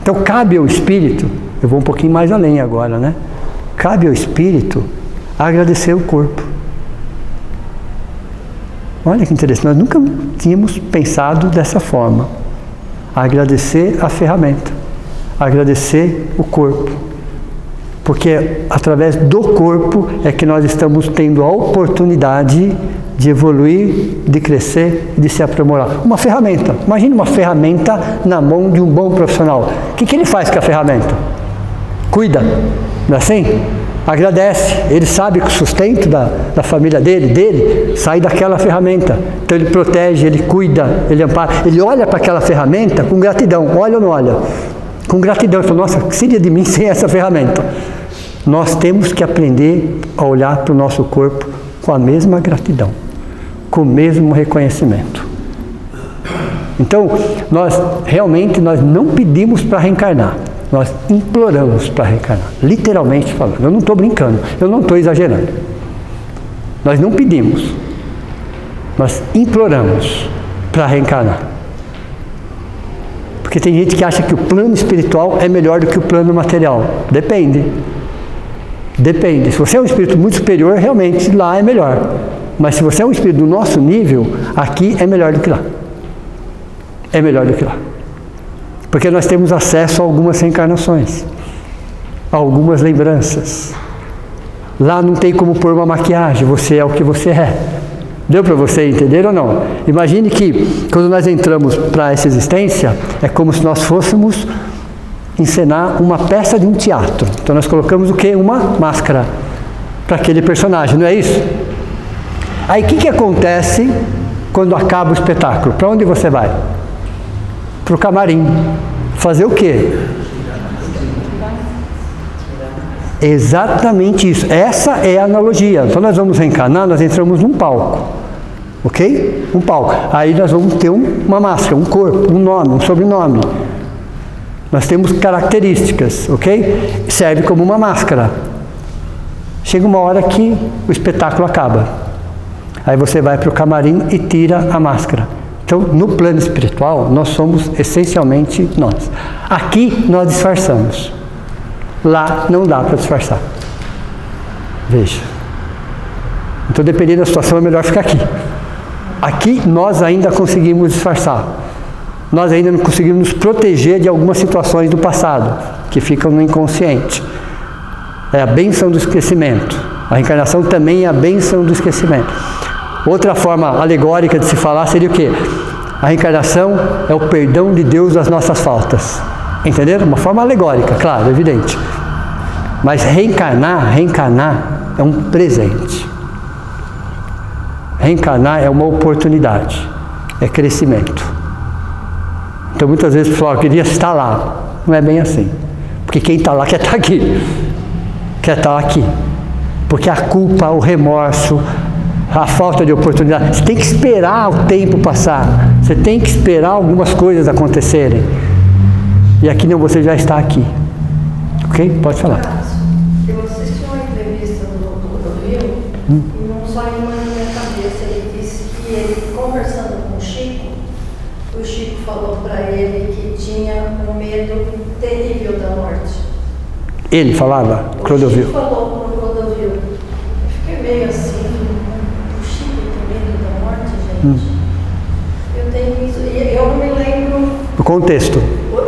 Então, cabe ao espírito, eu vou um pouquinho mais além agora, né? Cabe ao espírito agradecer o corpo. Olha que interessante, nós nunca tínhamos pensado dessa forma. Agradecer a ferramenta, agradecer o corpo. Porque através do corpo é que nós estamos tendo a oportunidade de evoluir, de crescer, de se aprimorar. Uma ferramenta. Imagine uma ferramenta na mão de um bom profissional. O que ele faz com a ferramenta? Cuida, não é assim? Agradece. Ele sabe que o sustento da família dele, sai daquela ferramenta. Então ele protege, ele cuida, ele ampara. Ele olha para aquela ferramenta com gratidão. Olha ou não olha? Com gratidão. Ele fala, nossa, o que seria de mim sem essa ferramenta? Nós temos que aprender a olhar para o nosso corpo com a mesma gratidão, com o mesmo reconhecimento. Então, nós não pedimos para reencarnar, nós imploramos para reencarnar, literalmente falando. Eu não estou brincando, eu não estou exagerando. Nós não pedimos, nós imploramos para reencarnar. Porque tem gente que acha que o plano espiritual é melhor do que o plano material. Depende. Se você é um espírito muito superior, realmente lá é melhor. Mas se você é um espírito do nosso nível, aqui é melhor do que lá. É melhor do que lá. Porque nós temos acesso a algumas reencarnações, a algumas lembranças. Lá não tem como pôr uma maquiagem, você é o que você é. Deu para você entender ou não? Imagine que quando nós entramos para essa existência, é como se nós fôssemos encenar uma peça de um teatro. Então nós colocamos o quê? Uma máscara para aquele personagem, não é isso? Aí o que acontece quando acaba o espetáculo? Para onde você vai? Para o camarim. Fazer o quê? Exatamente isso. Essa é a analogia. Então nós vamos reencarnar, nós entramos num palco. Ok? Um palco. Aí nós vamos ter uma máscara, um corpo, um nome, um sobrenome. Nós temos características, ok? Serve como uma máscara. Chega uma hora que o espetáculo acaba. Aí você vai para o camarim e tira a máscara. Então, no plano espiritual, nós somos essencialmente nós. Aqui nós disfarçamos. Lá não dá para disfarçar. Veja. Então, dependendo da situação, é melhor ficar aqui. Aqui nós ainda conseguimos disfarçar. Nós ainda não conseguimos nos proteger de algumas situações do passado, que ficam no inconsciente. É a bênção do esquecimento. A reencarnação também é a bênção do esquecimento. Outra forma alegórica de se falar seria o quê? A reencarnação é o perdão de Deus das nossas faltas. Entenderam? Uma forma alegórica, claro, evidente. Mas reencarnar é um presente. Reencarnar é uma oportunidade, é crescimento. Então muitas vezes o pessoal queria estar lá. Não é bem assim. Porque quem está lá quer estar aqui. Quer estar aqui. Porque a culpa, o remorso, a falta de oportunidade, você tem que esperar o tempo passar. Você tem que esperar algumas coisas acontecerem. E aqui não, você já está aqui. Ok? Pode falar. Eu assisti uma entrevista do Dr. e não saiu mais na minha cabeça. Ele disse que ele, conversando com o Chico falou para ele que tinha um medo terrível da morte. Ele falava? Clodovil. O Chico falou para o Clodovil. Eu fiquei meio assim, o Chico tem medo da morte, gente. Eu tenho isso, e eu não me lembro... O contexto.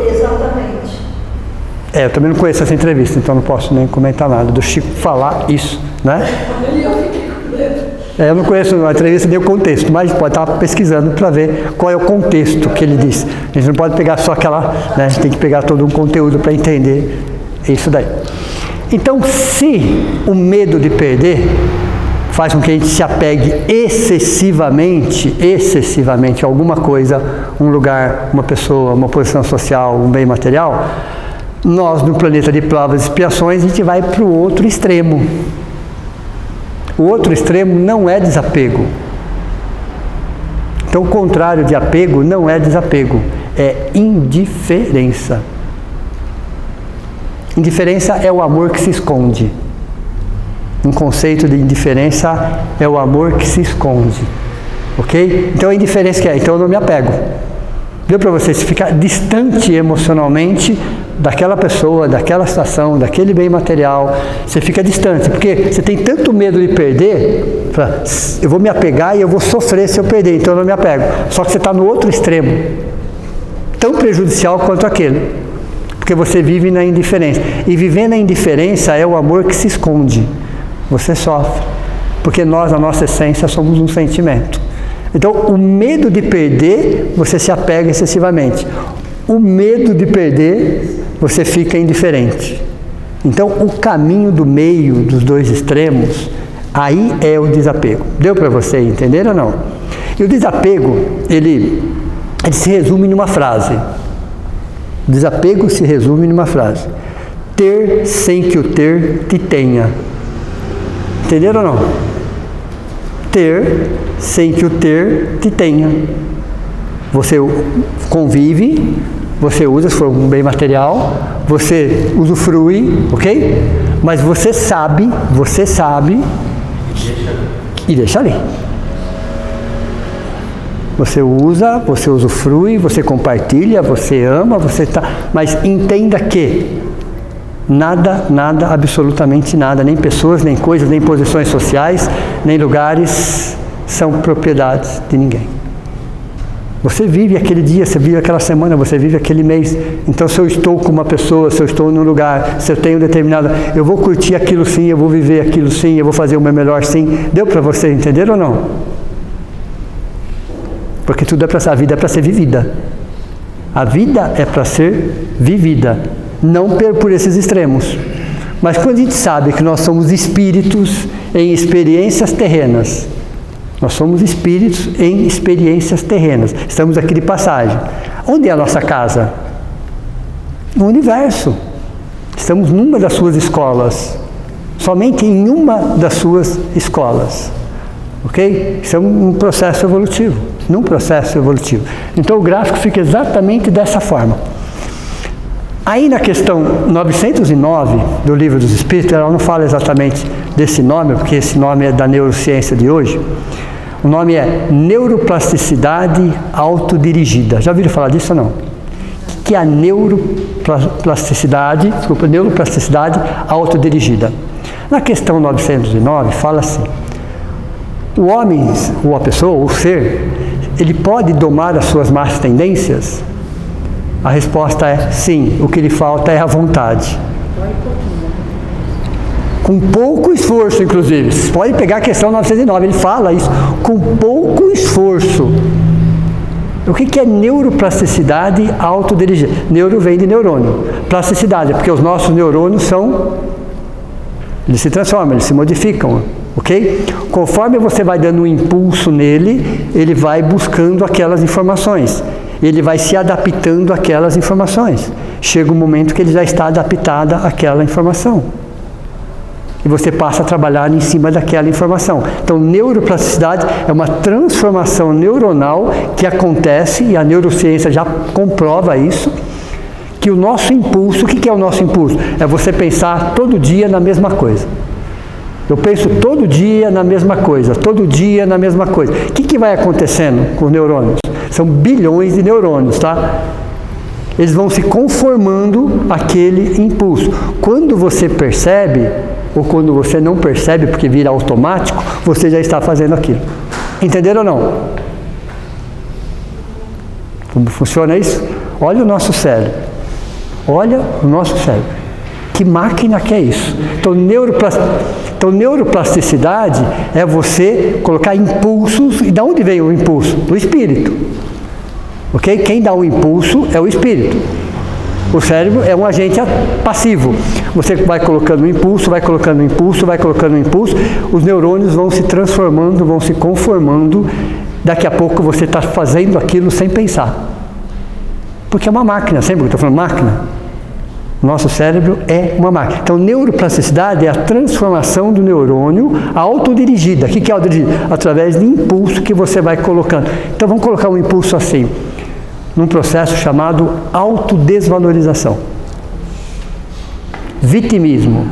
Exatamente. Eu também não conheço essa entrevista, então não posso nem comentar nada do Chico falar isso, né? E eu fiquei com medo. Eu não conheço a entrevista nem o contexto, mas pode estar pesquisando para ver qual é o contexto que ele disse. A gente não pode pegar só aquela, né? A gente tem que pegar todo um conteúdo para entender isso daí. Então, se o medo de perder faz com que a gente se apegue excessivamente a alguma coisa, um lugar, uma pessoa, uma posição social, um bem material, nós, no planeta de provas e expiações, a gente vai para o outro extremo. O outro extremo não é desapego. Então, o contrário de apego não é desapego, é indiferença. Indiferença é o amor que se esconde. Um conceito de indiferença é o amor que se esconde. Ok? Então, a indiferença que é? Então, eu não me apego. Deu para você? Se ficar distante emocionalmente daquela pessoa, daquela situação, daquele bem material, você fica distante, porque você tem tanto medo de perder, eu vou me apegar e eu vou sofrer se eu perder, então eu não me apego. Só que você está no outro extremo, tão prejudicial quanto aquele. porque você vive na indiferença. E viver na indiferença é o amor que se esconde. Você sofre, porque nós, a nossa essência, somos um sentimento. Então, o medo de perder, você se apega excessivamente. O medo de perder, você fica indiferente. Então, o caminho do meio, dos dois extremos, aí é o desapego. Deu para você entender ou não? E o desapego, ele se resume numa frase. O desapego se resume numa frase. Ter sem que o ter te tenha. Entenderam ou não? Ter sem que o ter te tenha. Você convive, você usa, se for um bem material, você usufrui, ok? Mas você sabe e deixa ali. Você usa, você usufrui, você compartilha, você ama, mas entenda que nada, absolutamente nada, nem pessoas, nem coisas, nem posições sociais, nem lugares são propriedades de ninguém. Você vive aquele dia, você vive aquela semana, você vive aquele mês. Então, se eu estou com uma pessoa, se eu estou num lugar, se eu tenho determinado, eu vou curtir aquilo sim, eu vou viver aquilo sim, eu vou fazer o meu melhor sim. Deu para você entender ou não? Porque tudo é para ser, a vida é para ser vivida. A vida é para ser vivida, não por esses extremos. Mas quando a gente sabe que nós somos espíritos em experiências terrenas, nós somos espíritos em experiências terrenas. Estamos aqui de passagem. Onde é a nossa casa? No universo. Estamos numa das suas escolas. Somente em uma das suas escolas. Ok? Isso é um processo evolutivo. Num processo evolutivo. Então o gráfico fica exatamente dessa forma. Aí na questão 909 do Livro dos Espíritos, ela não fala exatamente desse nome, porque esse nome é da neurociência de hoje. O nome é neuroplasticidade autodirigida. Já ouviram falar disso ou não? O que é a neuroplasticidade autodirigida? Na questão 909 fala assim: o homem, ou a pessoa, ou o ser, ele pode domar as suas más tendências? A resposta é sim, o que lhe falta é a vontade. Com pouco esforço, inclusive. Vocês podem pegar a questão 909, ele fala isso, com pouco esforço. O que é neuroplasticidade autodirigida? Neuro vem de neurônio. Plasticidade é porque os nossos neurônios eles se transformam, eles se modificam. Ok? Conforme você vai dando um impulso nele, ele vai buscando aquelas informações. Ele vai se adaptando àquelas informações. Chega um momento que ele já está adaptado àquela informação. E você passa a trabalhar em cima daquela informação. Então, neuroplasticidade é uma transformação neuronal que acontece, e a neurociência já comprova isso, que o nosso impulso, o que é o nosso impulso? É você pensar todo dia na mesma coisa. Eu penso todo dia na mesma coisa, todo dia na mesma coisa. O que vai acontecendo com os neurônios? São bilhões de neurônios, tá? Eles vão se conformando àquele impulso. Quando você percebe, ou quando você não percebe, porque vira automático, você já está fazendo aquilo. Entenderam ou não? Como funciona isso? Olha o nosso cérebro. Olha o nosso cérebro. Que máquina que é isso? Então, neuroplasticidade é você colocar impulsos. E de onde vem o impulso? Do espírito. Ok? Quem dá o impulso é o espírito. O cérebro é um agente passivo. Você vai colocando impulso, vai colocando impulso, vai colocando impulso. Os neurônios vão se transformando, vão se conformando. Daqui a pouco você está fazendo aquilo sem pensar. Porque é uma máquina. Sempre que eu estou falando máquina. Nosso cérebro é uma máquina. Então, neuroplasticidade é a transformação do neurônio autodirigida. O que é autodirigida? Através de impulso que você vai colocando. Então, vamos colocar um impulso assim, num processo chamado autodesvalorização. Vitimismo.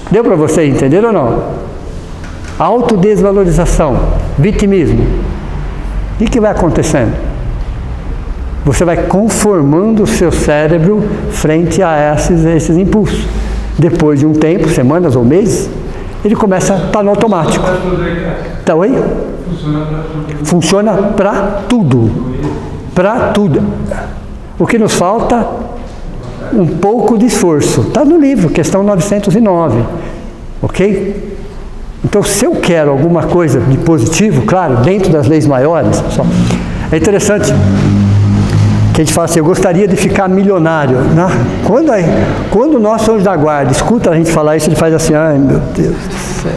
Deu para você entender ou não? Autodesvalorização, vitimismo. O que vai acontecendo? Você vai conformando o seu cérebro frente a esses impulsos. Depois de um tempo, semanas ou meses, ele começa a estar no automático. Tá, oi? Funciona para tudo. Para tudo. O que nos falta um pouco de esforço. Está no livro, questão 909. Ok? Então, se eu quero alguma coisa de positivo, claro, dentro das leis maiores, pessoal, é interessante que a gente fala assim, eu gostaria de ficar milionário. Né? Quando o nosso anjo da guarda escuta a gente falar isso, ele faz assim, ai meu Deus do céu.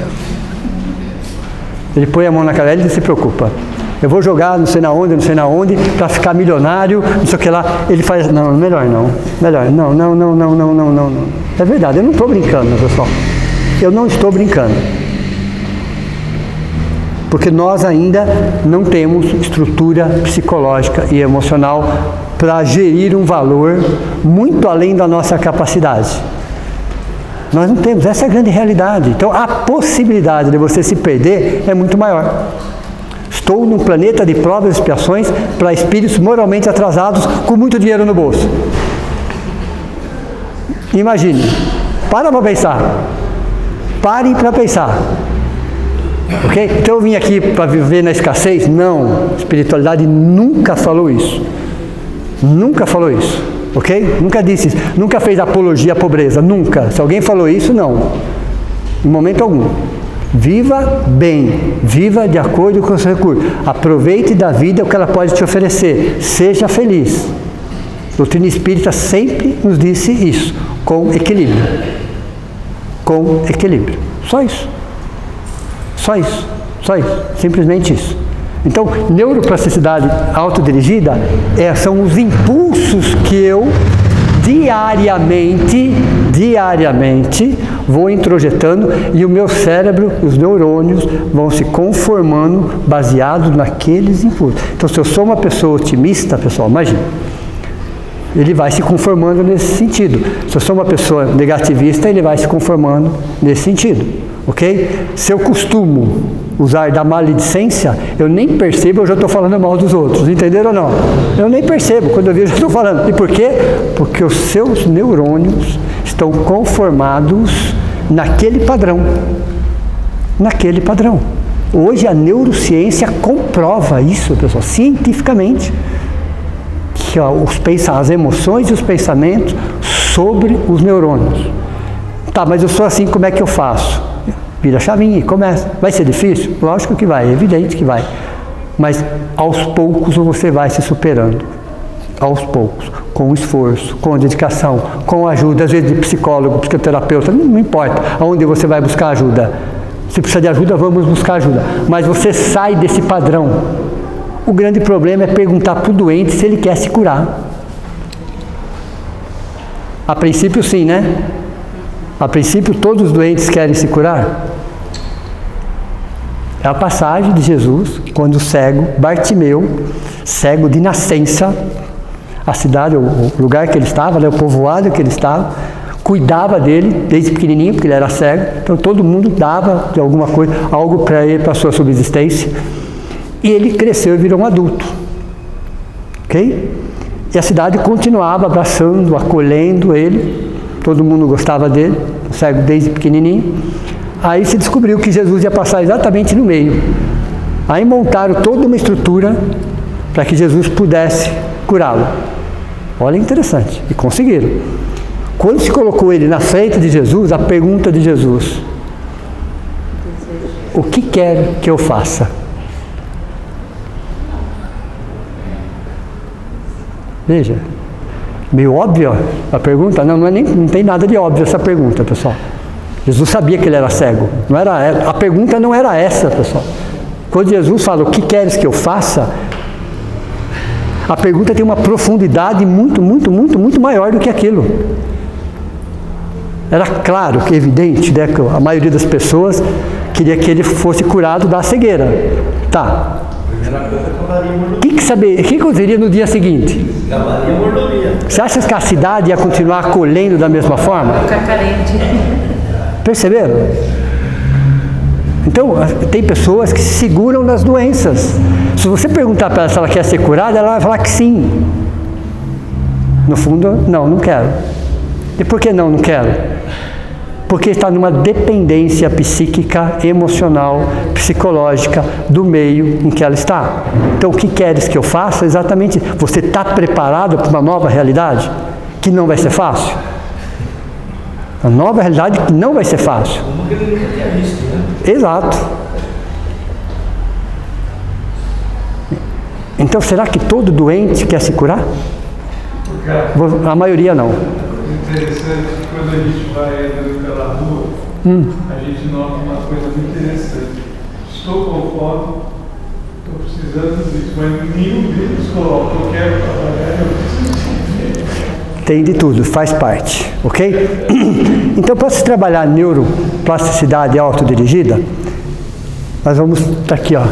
Ele põe a mão na cara e ele se preocupa. Eu vou jogar não sei na onde, para ficar milionário, não sei o que lá. Ele faz, não, melhor não. Não. É verdade, eu não estou brincando, pessoal. Eu não estou brincando. Porque nós ainda não temos estrutura psicológica e emocional para gerir um valor muito além da nossa capacidade. Nós não temos, essa é a grande realidade. Então a possibilidade de você se perder é muito maior. Estou num planeta de provas e expiações para espíritos moralmente atrasados com muito dinheiro no bolso. Imagine, para pensar. Parem para pensar. Ok? Então eu vim aqui para viver na escassez? Não. A espiritualidade nunca falou isso. Nunca falou isso. Ok? Nunca disse isso. Nunca fez apologia à pobreza. Nunca. Se alguém falou isso, não. Em momento algum. Viva bem. Viva de acordo com os seus recursos. Aproveite da vida o que ela pode te oferecer. Seja feliz. A doutrina espírita sempre nos disse isso. Com equilíbrio. Com equilíbrio. Só isso. Só isso. Só isso. Simplesmente isso. Então, neuroplasticidade autodirigida são os impulsos que eu diariamente vou introjetando e o meu cérebro, os neurônios vão se conformando baseados naqueles impulsos. Então, se eu sou uma pessoa otimista, pessoal, imagina, ele vai se conformando nesse sentido. Se eu sou uma pessoa negativista, ele vai se conformando nesse sentido. Ok? Se eu costumo usar da maledicência, eu nem percebo, eu já estou falando mal dos outros. Entenderam ou não? Eu nem percebo, quando eu vejo, eu estou falando. E por quê? Porque os seus neurônios estão conformados naquele padrão. Naquele padrão. Hoje a neurociência comprova isso, pessoal, cientificamente. Que as emoções e os pensamentos sobre os neurônios. Tá, mas eu sou assim, como é que eu faço? Vira a chavinha e começa. Vai ser difícil? Lógico que vai, é evidente que vai. Mas aos poucos você vai se superando. Aos poucos. Com esforço, com dedicação, com ajuda, às vezes de psicólogo, psicoterapeuta, não importa aonde você vai buscar ajuda. Se precisa de ajuda, vamos buscar ajuda. Mas você sai desse padrão. O grande problema é perguntar para o doente se ele quer se curar. A princípio sim, né? A princípio todos os doentes querem se curar. É a passagem de Jesus, quando o cego, Bartimeu, cego de nascença, a cidade, o lugar que ele estava, o povoado que ele estava, cuidava dele desde pequenininho, porque ele era cego, então todo mundo dava de alguma coisa, algo para ele, para a sua subsistência. E ele cresceu e virou um adulto. Ok? E a cidade continuava abraçando, acolhendo ele. Todo mundo gostava dele, o cego desde pequenininho. Aí se descobriu que Jesus ia passar exatamente no meio. Aí montaram toda uma estrutura para que Jesus pudesse curá-lo. Olha, interessante. E conseguiram. Quando se colocou ele na frente de Jesus, a pergunta de Jesus: o que quer que eu faça? Veja, meio óbvio a pergunta. Não, não tem nada de óbvio essa pergunta, pessoal. Jesus sabia que ele era cego. A pergunta não era essa, pessoal. Quando Jesus fala, o que queres que eu faça? A pergunta tem uma profundidade muito maior do que aquilo. Era claro, que evidente, né, que a maioria das pessoas queria que ele fosse curado da cegueira. Tá. O que aconteceria no dia seguinte? Você acha que a cidade ia continuar acolhendo da mesma forma? Ficar carente. Perceberam? Então, tem pessoas que se seguram nas doenças. Se você perguntar para ela se ela quer ser curada, ela vai falar que sim. No fundo, não quero. E por que não quero? Porque está numa dependência psíquica, emocional, psicológica do meio em que ela está. Então, o que queres que eu faça? Exatamente. Você está preparado para uma nova realidade? que não vai ser fácil. A nova realidade que não vai ser fácil. Como que ele nunca tinha visto, né? Exato. Então, será que todo doente quer se curar? A maioria não. Interessante, quando a gente vai andando pela rua, a gente nota uma coisa muito interessante. Estou com fome, estou precisando disso, mas nenhum deles coloca, eu quero trabalhar, eu preciso comer. Tem de tudo, faz parte, ok? Então, para se trabalhar neuroplasticidade autodirigida, nós vamos, tá aqui, ó,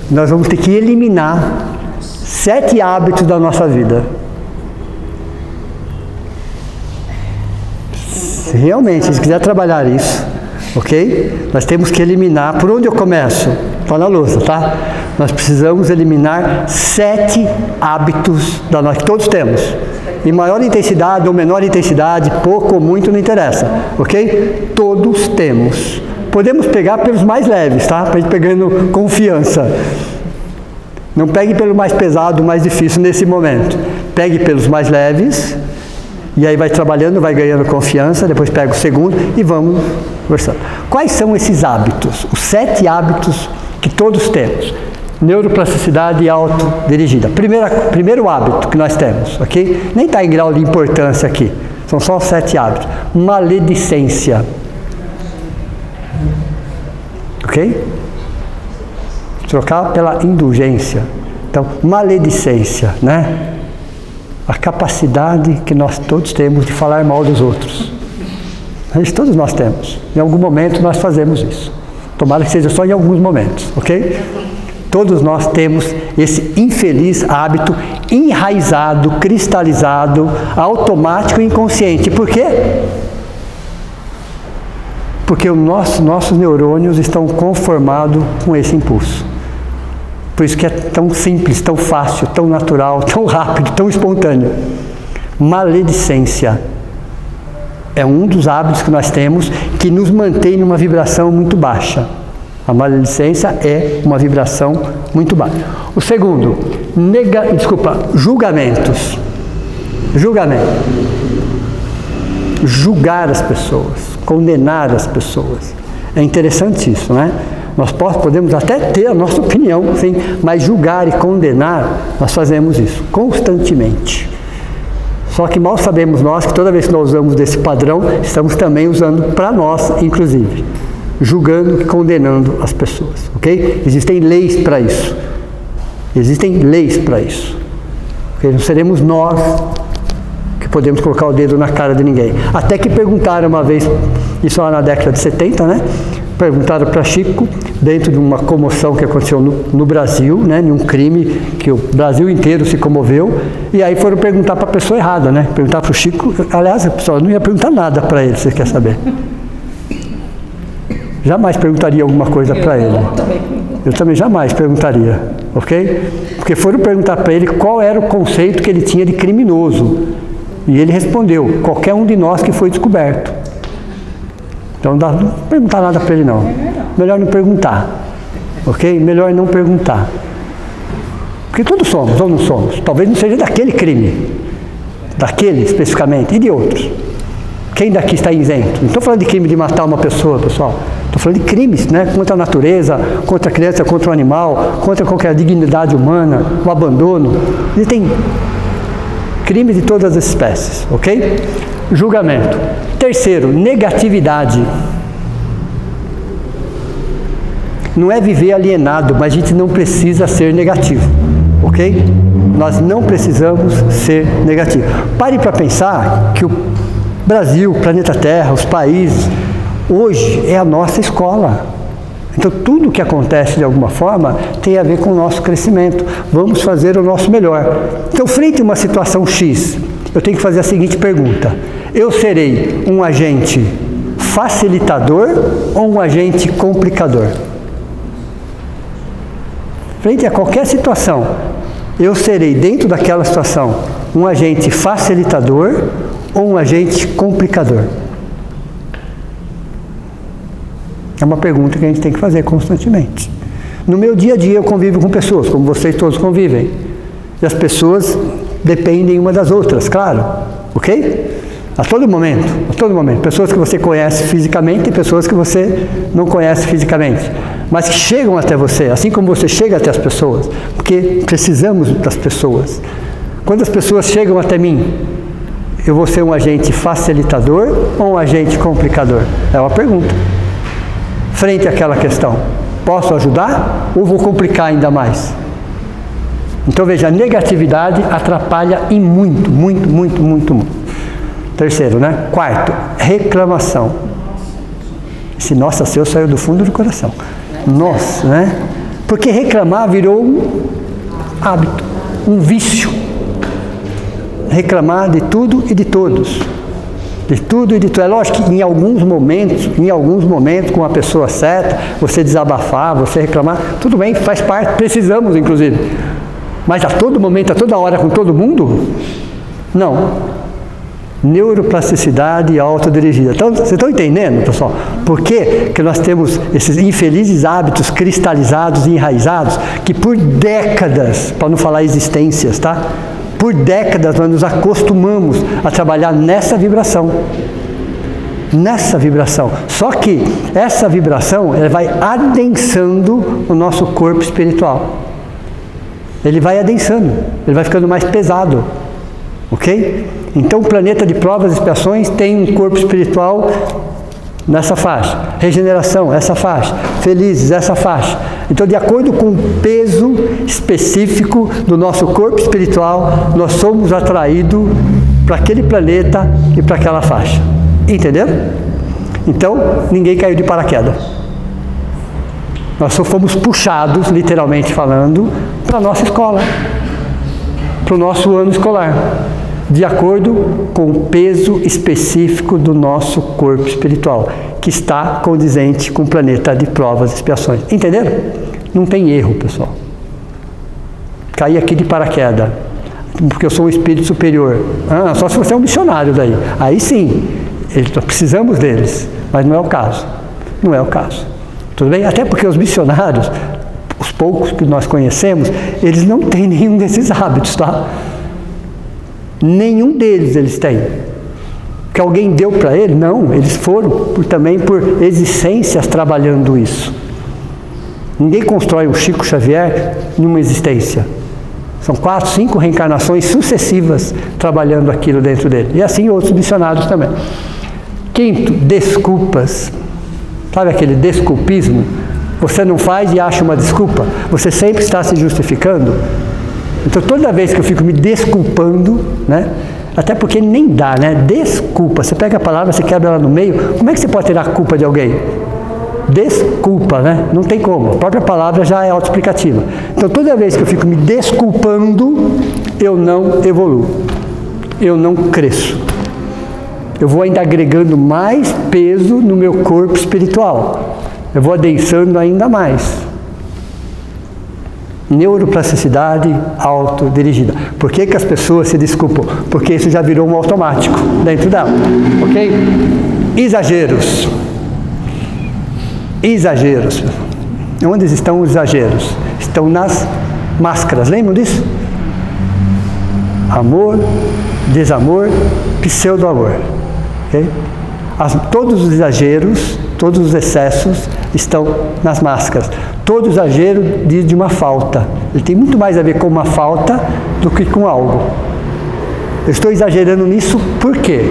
nós vamos ter que eliminar 7 hábitos da nossa vida. Se realmente, se quiser trabalhar isso, ok? Nós temos que eliminar, por onde eu começo? Está na lousa, tá? Nós precisamos eliminar 7 hábitos da nossa, que todos temos. Em maior intensidade ou menor intensidade, pouco ou muito, não interessa, ok? Todos temos. Podemos pegar pelos mais leves, tá? Para ir pegando confiança. Não pegue pelo mais pesado, mais difícil nesse momento. Pegue pelos mais leves, e aí vai trabalhando, vai ganhando confiança, depois pega o segundo e vamos conversando. Quais são esses hábitos? Os 7 hábitos que todos temos. Neuroplasticidade autodirigida. Primeiro hábito que nós temos, ok? Nem está em grau de importância aqui. São só 7 hábitos. Maledicência. Ok? Trocar pela indulgência. Então, maledicência, né? A capacidade que nós todos temos de falar mal dos outros. Isso todos nós temos. Em algum momento nós fazemos isso. Tomara que seja só em alguns momentos, ok? Todos nós temos esse infeliz hábito enraizado, cristalizado, automático e inconsciente. Por quê? Porque os nossos neurônios estão conformados com esse impulso. Por isso que é tão simples, tão fácil, tão natural, tão rápido, tão espontâneo. Maledicência é um dos hábitos que nós temos que nos mantém numa vibração muito baixa. A maledicência é uma vibração muito baixa. O segundo, julgamentos. Julgamento. Julgar as pessoas, condenar as pessoas. É interessante isso, né? Nós podemos até ter a nossa opinião, sim, mas julgar e condenar, nós fazemos isso constantemente. Só que mal sabemos nós que toda vez que nós usamos desse padrão, estamos também usando para nós, inclusive, julgando e condenando as pessoas, ok? Existem leis para isso. Existem leis para isso. Okay? Não seremos nós que podemos colocar o dedo na cara de ninguém. Até que perguntaram uma vez, isso lá na década de 70, né? Perguntaram para Chico, dentro de uma comoção que aconteceu no Brasil, né, de um crime que o Brasil inteiro se comoveu, e aí foram perguntar para a pessoa errada, né? Perguntar para o Chico, aliás, a pessoa não ia perguntar nada para ele, você quer saber? Jamais perguntaria alguma coisa para ele. Eu também jamais perguntaria, ok? Porque foram perguntar para ele qual era o conceito que ele tinha de criminoso. E ele respondeu, qualquer um de nós que foi descoberto. Então não dá não perguntar nada para ele não. Melhor não perguntar. Ok? Melhor não perguntar. Porque todos somos ou não somos. Talvez não seja daquele crime. Daquele especificamente. E de outros. Quem daqui está isento? Não estou falando de crime de matar uma pessoa, pessoal. Estou falando de crimes, né? Contra a natureza, contra a criança, contra o animal, contra qualquer dignidade humana, o abandono. E tem crimes de todas as espécies. Ok? Julgamento. Terceiro, negatividade. Não é viver alienado, mas a gente não precisa ser negativo, ok? Nós não precisamos ser negativos. Pare para pensar que o Brasil, o planeta Terra, os países, hoje é a nossa escola. Então tudo que acontece de alguma forma tem a ver com o nosso crescimento. Vamos fazer o nosso melhor. Então, frente a uma situação X, eu tenho que fazer a seguinte pergunta: eu serei um agente facilitador ou um agente complicador? Frente a qualquer situação, eu serei, dentro daquela situação, um agente facilitador ou um agente complicador? É uma pergunta que a gente tem que fazer constantemente. No meu dia a dia eu convivo com pessoas, como vocês todos convivem. E as pessoas dependem uma das outras, claro. ok? A todo momento, a todo momento. Pessoas que você conhece fisicamente e pessoas que você não conhece fisicamente, mas que chegam até você, assim como você chega até as pessoas, porque precisamos das pessoas. Quando as pessoas chegam até mim, eu vou ser um agente facilitador ou um agente complicador? É uma pergunta. Frente àquela questão, posso ajudar ou vou complicar ainda mais? Então veja, a negatividade atrapalha em muito, muito, muito, muito, muito. Terceiro, né? Quarto, reclamação. Esse nossa seu saiu do fundo do coração. Nossa, né? Porque reclamar virou um hábito, um vício. Reclamar de tudo e de todos. De tudo e de tudo. É lógico que em alguns momentos, com a pessoa certa, você desabafar, você reclamar, tudo bem, faz parte, precisamos inclusive. Mas a todo momento, a toda hora, com todo mundo? Não. Neuroplasticidade autodirigida. Então, vocês estão entendendo, pessoal? Por que nós temos esses infelizes hábitos cristalizados e enraizados que por décadas, para não falar existências, tá? Por décadas nós nos acostumamos a trabalhar nessa vibração. Nessa vibração. Só que essa vibração, ela vai adensando o nosso corpo espiritual. Ele vai adensando, ele vai ficando mais pesado. Ok? Então o planeta de provas e expiações tem um corpo espiritual nessa faixa. Regeneração, essa faixa. Felizes, essa faixa. Então, de acordo com o peso específico do nosso corpo espiritual, nós somos atraídos para aquele planeta e para aquela faixa. Entenderam? Então, ninguém caiu de paraquedas. Nós só fomos puxados, literalmente falando, para a nossa escola, para o nosso ano escolar, de acordo com o peso específico do nosso corpo espiritual, que está condizente com o planeta de provas e expiações. Entenderam? Não tem erro, pessoal. Caí aqui de paraquedas, porque eu sou um espírito superior. Só se você é um missionário daí. Aí sim, precisamos deles, mas não é o caso. Não é o caso. Tudo bem? Até porque os missionários, os poucos que nós conhecemos, eles não têm nenhum desses hábitos, tá? Nenhum deles eles têm. Que alguém deu para ele? Não, eles foram também por existências trabalhando isso. Ninguém constrói um Chico Xavier numa existência. São 4, 5 reencarnações sucessivas trabalhando aquilo dentro dele. E assim outros missionários também. Quinto, desculpas. Sabe aquele desculpismo? Você não faz e acha uma desculpa. Você sempre está se justificando. Então, toda vez que eu fico me desculpando, né? Até porque nem dá, né? Desculpa. Você pega a palavra, você quebra ela no meio. Como é que você pode tirar a culpa de alguém? Desculpa, né? Não tem como. A própria palavra já é autoexplicativa. Então, toda vez que eu fico me desculpando, eu não evoluo. Eu não cresço. Eu vou ainda agregando mais peso no meu corpo espiritual. Eu vou adensando ainda mais. Neuroplasticidade autodirigida. Por que as pessoas se desculpam? Porque isso já virou um automático dentro dela. Ok? Exageros. Exageros. Onde estão os exageros? Estão nas máscaras. Lembram disso? Amor, desamor, pseudo-amor. Okay? Todos os exageros, todos os excessos estão nas máscaras. Todo exagero diz de uma falta. Ele tem muito mais a ver com uma falta do que com algo. Eu estou exagerando nisso por quê?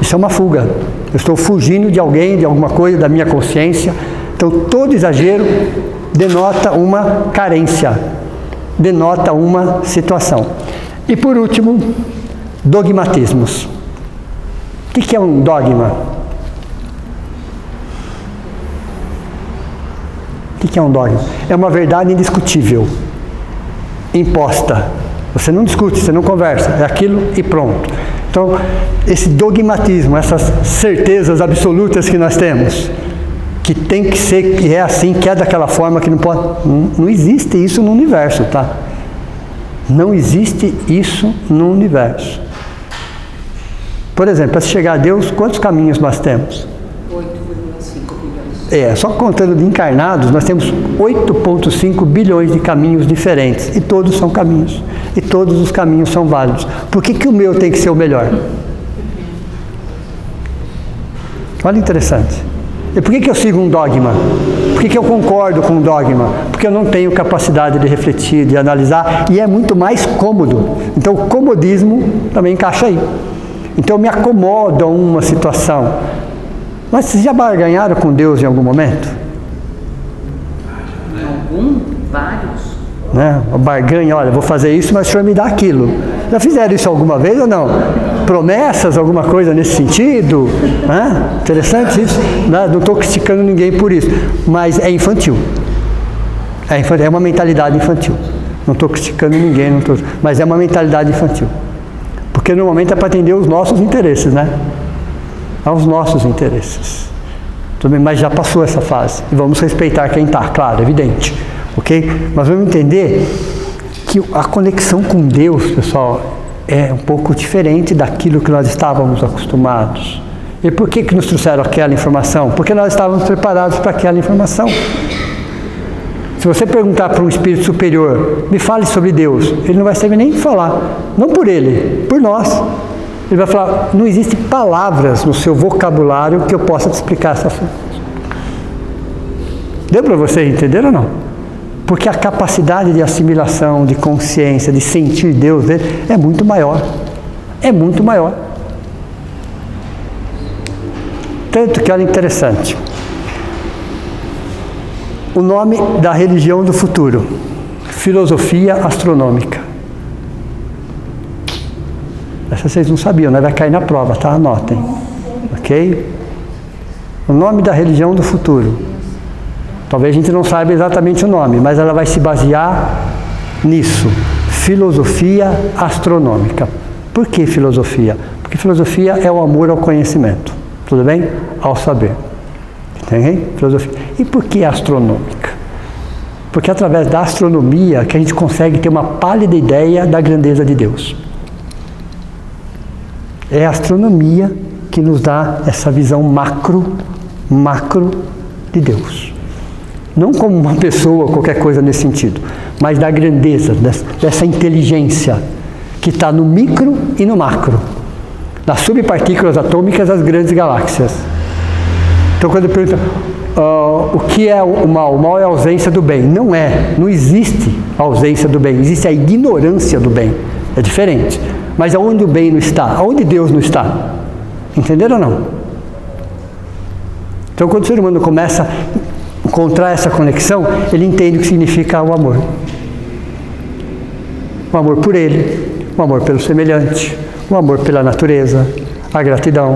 Isso é uma fuga. Eu estou fugindo de alguém, de alguma coisa, da minha consciência. Então, todo exagero denota uma carência, denota uma situação. E por último, dogmatismos. O que é um dogma? O que é um dogma? É uma verdade indiscutível, imposta. Você não discute, você não conversa, é aquilo e pronto. Então, esse dogmatismo, essas certezas absolutas que nós temos, que tem que ser, que é assim, que é daquela forma, que não pode... Não existe isso no universo, tá? Não existe isso no universo. Por exemplo, para chegar a Deus, quantos caminhos nós temos? 8,5 bilhões. Só contando de encarnados, nós temos 8,5 bilhões de caminhos diferentes. E todos são caminhos. e todos os caminhos são válidos. Por que o meu tem que ser o melhor? Olha, interessante. E por que eu sigo um dogma? Por que eu concordo com um dogma? Porque eu não tenho capacidade de refletir, de analisar, e é muito mais cômodo. Então o comodismo também encaixa aí. Então eu me acomodo a uma situação. Mas vocês já barganharam com Deus em algum momento? Vários. Né? A barganha, olha, vou fazer isso, mas o senhor me dá aquilo. Já fizeram isso alguma vez ou não? Promessas, alguma coisa nesse sentido? Né? Interessante isso. Né? Não estou criticando ninguém por isso, mas é infantil. É uma mentalidade infantil. Não estou criticando ninguém, mas é uma mentalidade infantil. Porque normalmente é para atender os nossos interesses, né? Aos nossos interesses. Tudo bem, mas já passou essa fase. E vamos respeitar quem está, claro, evidente. Ok? Mas vamos entender que a conexão com Deus, pessoal, é um pouco diferente daquilo que nós estávamos acostumados. E por que nos trouxeram aquela informação? Porque nós estávamos preparados para aquela informação. Se você perguntar para um espírito superior, me fale sobre Deus, ele não vai saber nem falar. Não por ele, por nós. Ele vai falar, não existem palavras no seu vocabulário que eu possa te explicar essa coisa. Deu para vocês entenderam ou não? Porque a capacidade de assimilação, de consciência, de sentir Deus dele é muito maior. É muito maior. Tanto que, olha, interessante. O nome da religião do futuro. Filosofia astronômica. Essa vocês não sabiam, né? Vai cair na prova, tá? Anotem. Ok? O nome da religião do futuro. Talvez a gente não saiba exatamente o nome, mas ela vai se basear nisso. Filosofia astronômica. Por que filosofia? Porque filosofia é o amor ao conhecimento. Tudo bem? Ao saber. Entende? Filosofia. E por que astronômica? Porque é através da astronomia que a gente consegue ter uma pálida ideia da grandeza de Deus. É a astronomia que nos dá essa visão macro de Deus. Não como uma pessoa, qualquer coisa nesse sentido, mas da grandeza, dessa inteligência que está no micro e no macro, das subpartículas atômicas das grandes galáxias. Então, quando pergunta o que é o mal? O mal é a ausência do bem. Não é, não existe a ausência do bem, existe a ignorância do bem. É diferente. Mas aonde o bem não está? Aonde Deus não está? Entenderam ou não? Então, quando o ser humano começa a encontrar essa conexão, ele entende o que significa o amor. O amor por ele, o amor pelo semelhante, o amor pela natureza, a gratidão.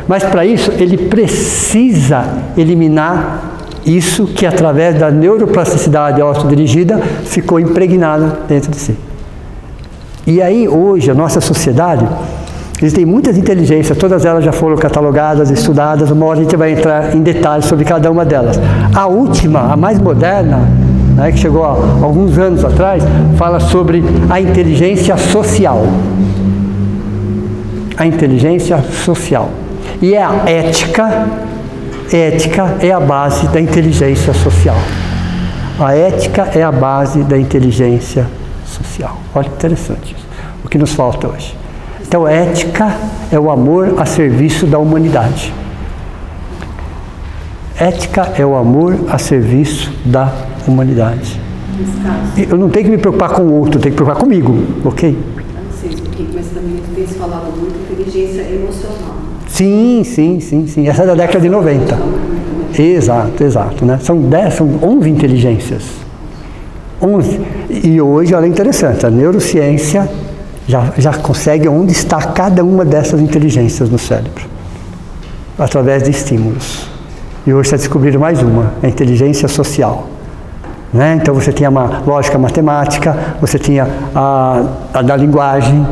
Mas para isso, ele precisa eliminar isso que, através da neuroplasticidade autodirigida, ficou impregnada dentro de si. E aí, hoje, a nossa sociedade, existem muitas inteligências, todas elas já foram catalogadas, estudadas, uma hora a gente vai entrar em detalhes sobre cada uma delas. A última, a mais moderna, né, que chegou há alguns anos atrás, fala sobre a inteligência social. A inteligência social. E é a ética é a base da inteligência social. A ética é a base da inteligência social. Olha que interessante isso. O que nos falta hoje. Então, ética é o amor a serviço da humanidade. Ética é o amor a serviço da humanidade. Eu não tenho que me preocupar com o outro, eu tenho que me preocupar comigo, ok? Não sei expliquei, mas também tu tens falado muito inteligência emocional. Sim. Essa é da década de 90. Exato. Né? São 11 inteligências. 11. E hoje, olha, é interessante, a neurociência já consegue onde está cada uma dessas inteligências no cérebro, através de estímulos. E hoje está descobrindo mais uma, a inteligência social. Né? Então você tinha uma lógica matemática, você tinha a da linguagem,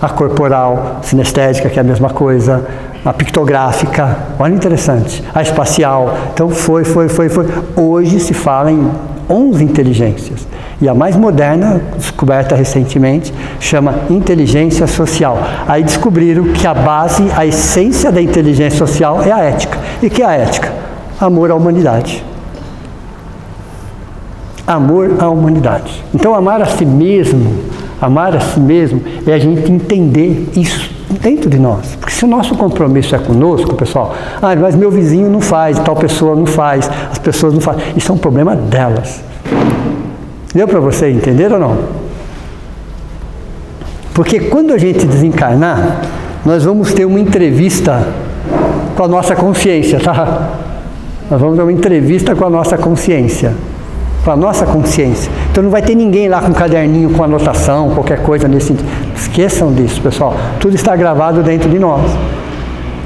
a corporal, sinestésica, que é a mesma coisa, a pictográfica, olha interessante, a espacial. Então foi. Hoje se fala em 11 inteligências. E a mais moderna, descoberta recentemente, chama inteligência social. Aí descobriram que a base, a essência da inteligência social é a ética. E que é a ética? Amor à humanidade. Amor à humanidade. Então, amar a si mesmo, Amar a si mesmo é a gente entender isso dentro de nós. Porque se o nosso compromisso é conosco, pessoal, mas meu vizinho não faz, tal pessoa não faz, as pessoas não fazem. Isso é um problema delas. Deu para você entender ou não? Porque quando a gente desencarnar, nós vamos ter uma entrevista com a nossa consciência, tá? Nós vamos ter uma entrevista com a nossa consciência. Com a nossa consciência. Então não vai ter ninguém lá com um caderninho, com anotação, qualquer coisa nesse sentido. Esqueçam disso, pessoal. Tudo está gravado dentro de nós.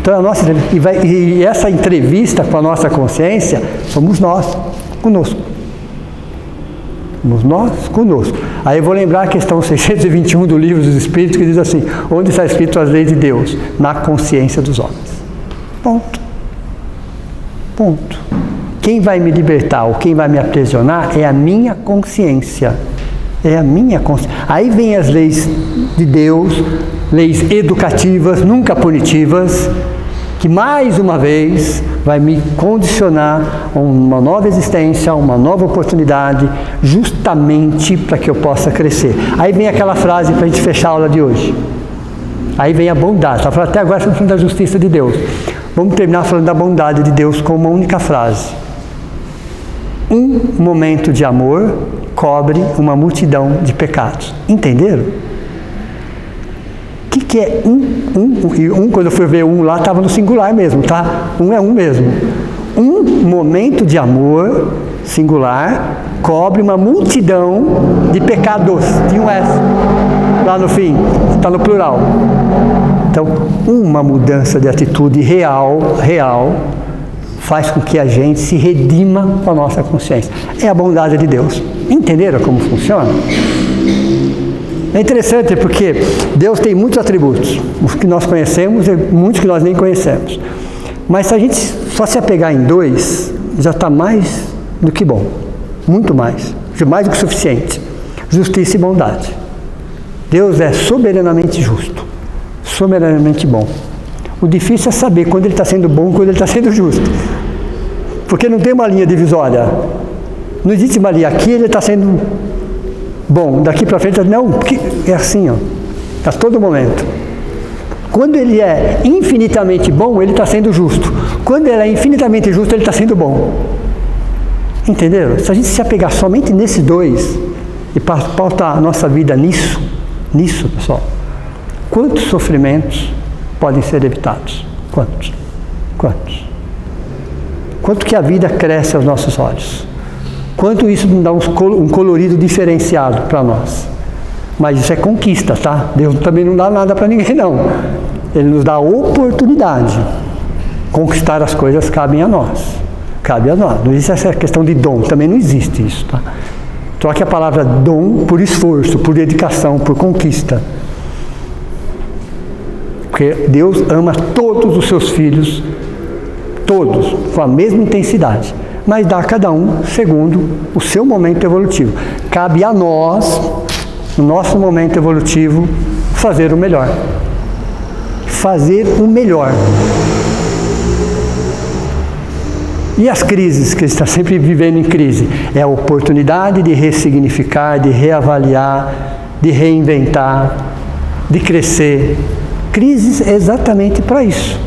Então a nossa e essa entrevista com a nossa consciência somos nós, conosco. Somos nós, conosco. Aí eu vou lembrar a questão 621 do Livro dos Espíritos, que diz assim: onde está escrito as leis de Deus? Na consciência dos homens. Ponto. Ponto. Quem vai me libertar ou quem vai me aprisionar é a minha consciência. É a minha consciência. Aí vem as leis de Deus, leis educativas, nunca punitivas, que mais uma vez vai me condicionar a uma nova existência, uma nova oportunidade, justamente para que eu possa crescer. Aí vem aquela frase para a gente fechar a aula de hoje. Aí vem a bondade. Até agora estamos falando da justiça de Deus. Vamos terminar falando da bondade de Deus com uma única frase. Um momento de amor cobre uma multidão de pecados. Entenderam? O que é quando eu fui ver lá, estava no singular mesmo, tá? É mesmo. Um momento de amor singular cobre uma multidão de pecados. Tinha um S lá no fim, está no plural. Então, uma mudança de atitude real, faz com que a gente se redima com a nossa consciência. É a bondade de Deus. Entenderam como funciona? É interessante porque Deus tem muitos atributos. Os que nós conhecemos e muitos que nós nem conhecemos. Mas se a gente só se apegar em 2, já está mais do que bom. Muito mais. Mais do que suficiente. Justiça e bondade. Deus é soberanamente justo. Soberanamente bom. O difícil é saber quando ele está sendo bom e quando ele está sendo justo. Porque não tem uma linha divisória. Não existe uma linha. Aqui ele está sendo bom, daqui para frente não, porque é assim, ó, a todo momento. Quando ele é infinitamente bom, ele está sendo justo. Quando ele é infinitamente justo, ele está sendo bom. Entenderam? Se a gente se apegar somente nesses 2 e pautar a nossa vida nisso, pessoal, quantos sofrimentos podem ser evitados? Quantos? Quanto que a vida cresce aos nossos olhos? Quanto isso nos dá um colorido diferenciado para nós? Mas isso é conquista, tá? Deus também não dá nada para ninguém, não. Ele nos dá a oportunidade. Conquistar as coisas cabem a nós. Cabe a nós. Não existe essa questão de dom. Também não existe isso, tá? Troque a palavra dom por esforço, por dedicação, por conquista. Porque Deus ama todos os seus filhos, todos, com a mesma intensidade, mas dá a cada um segundo o seu momento evolutivo. Cabe a nós, no nosso momento evolutivo, fazer o melhor. Fazer o melhor. E as crises, que está sempre vivendo em crise, é a oportunidade de ressignificar, de reavaliar, de reinventar, de crescer. Crises é exatamente para isso,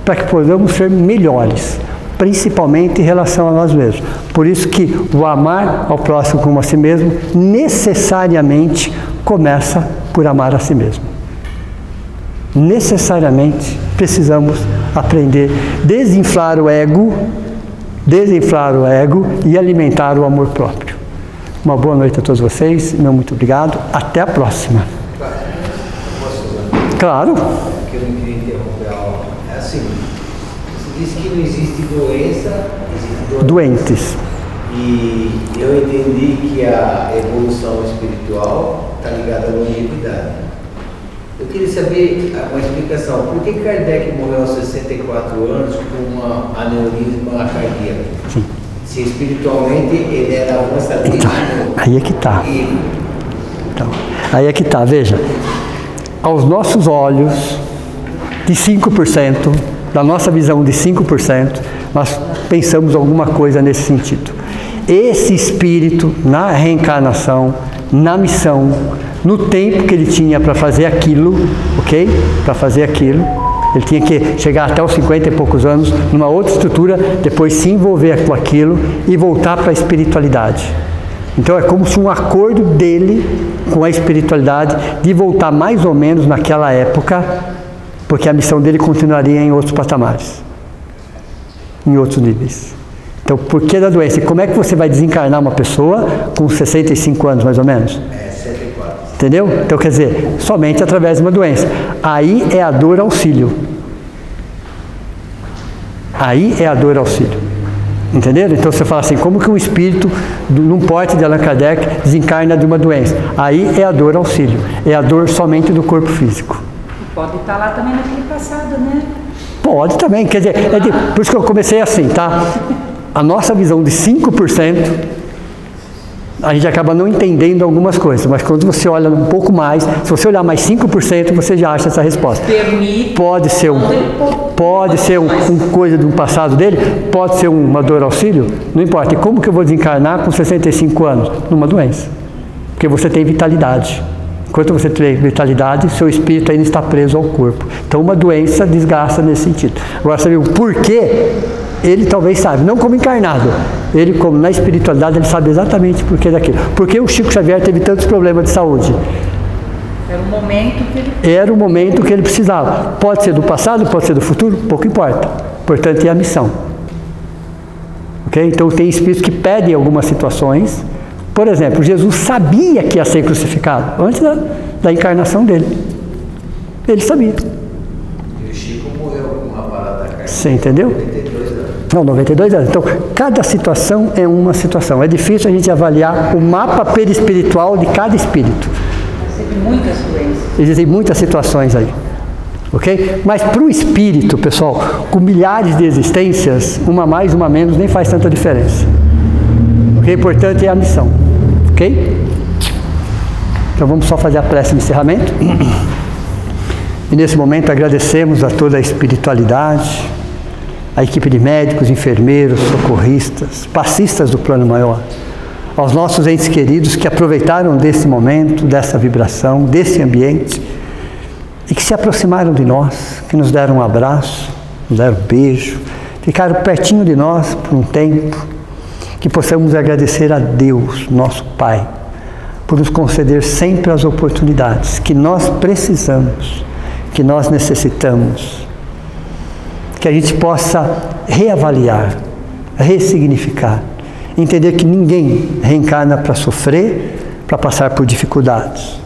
para que possamos ser melhores, principalmente em relação a nós mesmos. Por isso que o amar ao próximo como a si mesmo necessariamente começa por amar a si mesmo. Necessariamente precisamos aprender a desinflar o ego e alimentar o amor próprio. Uma boa noite a todos vocês, meu muito obrigado, até a próxima. Claro. Que eu não queria interromper a aula. É assim, você disse que não existe doença, existe doentes. E eu entendi que a evolução espiritual está ligada à longevidade. Eu queria saber uma explicação. Por que Kardec morreu aos 64 anos com um aneurisma cardíaco? Sim. Se espiritualmente ele era avançadíssimo. Então, aí é que está. Então, aí é que está, veja. Aos nossos olhos, de 5%, da nossa visão de 5%, nós pensamos alguma coisa nesse sentido. Esse espírito, na reencarnação, na missão, no tempo que ele tinha para fazer aquilo, ok? Para fazer aquilo, ele tinha que chegar até os 50 e poucos anos, numa outra estrutura, depois se envolver com aquilo e voltar para a espiritualidade. Então é como se um acordo dele com a espiritualidade de voltar mais ou menos naquela época, porque a missão dele continuaria em outros patamares, em outros níveis. Então, por que da doença? E como é que você vai desencarnar uma pessoa com 65 anos, mais ou menos? 74. Entendeu? Então, quer dizer, somente através de uma doença. Aí é a dor auxílio. Aí é a dor auxílio. Entenderam? Então, você fala assim, como que um espírito, num porte de Allan Kardec, desencarna de uma doença? Aí é a dor auxílio. É a dor somente do corpo físico. Pode estar lá também naquele passado, né? Pode também, quer dizer, por isso que eu comecei assim, tá? A nossa visão de 5%, a gente acaba não entendendo algumas coisas, mas quando você olha um pouco mais, se você olhar mais 5%, você já acha essa resposta. Pode ser um coisa de um passado dele, pode ser uma dor auxílio, não importa. E como que eu vou desencarnar com 65 anos? Numa doença. Porque você tem vitalidade. Enquanto você tem vitalidade, seu espírito ainda está preso ao corpo. Então uma doença desgasta nesse sentido. Agora, sabe o porquê? Ele talvez sabe, não como encarnado. Ele, como na espiritualidade, ele sabe exatamente por que daquilo. Por que o Chico Xavier teve tantos problemas de saúde? Era o momento que ele precisava. Pode ser do passado, pode ser do futuro, pouco importa. O importante é a missão. Ok? Então tem espíritos que pedem algumas situações. Por exemplo, Jesus sabia que ia ser crucificado antes da encarnação dele. Ele sabia. E o Chico morreu com uma parada cardíaca. Você entendeu? 92 anos. Não, 92 anos. Então, cada situação é uma situação. É difícil a gente avaliar o mapa perispiritual de cada espírito. Existem muitas doenças. Existem muitas situações aí. Ok? Mas para o espírito, pessoal, com milhares de existências, uma mais, uma menos, nem faz tanta diferença. O que é importante é a missão. Ok? Então vamos só fazer a prece de encerramento. E nesse momento agradecemos a toda a espiritualidade, a equipe de médicos, enfermeiros, socorristas, passistas do plano maior, aos nossos entes queridos que aproveitaram desse momento, dessa vibração, desse ambiente e que se aproximaram de nós, que nos deram um abraço, nos deram um beijo, ficaram pertinho de nós por um tempo, que possamos agradecer a Deus, nosso Pai, por nos conceder sempre as oportunidades que nós precisamos, que nós necessitamos, que a gente possa reavaliar, ressignificar, entender que ninguém reencarna para sofrer, para passar por dificuldades.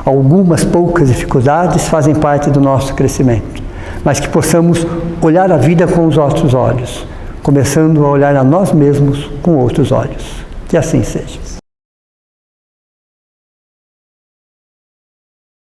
Algumas poucas dificuldades fazem parte do nosso crescimento, mas que possamos olhar a vida com os outros olhos, começando a olhar a nós mesmos com outros olhos. Que assim seja.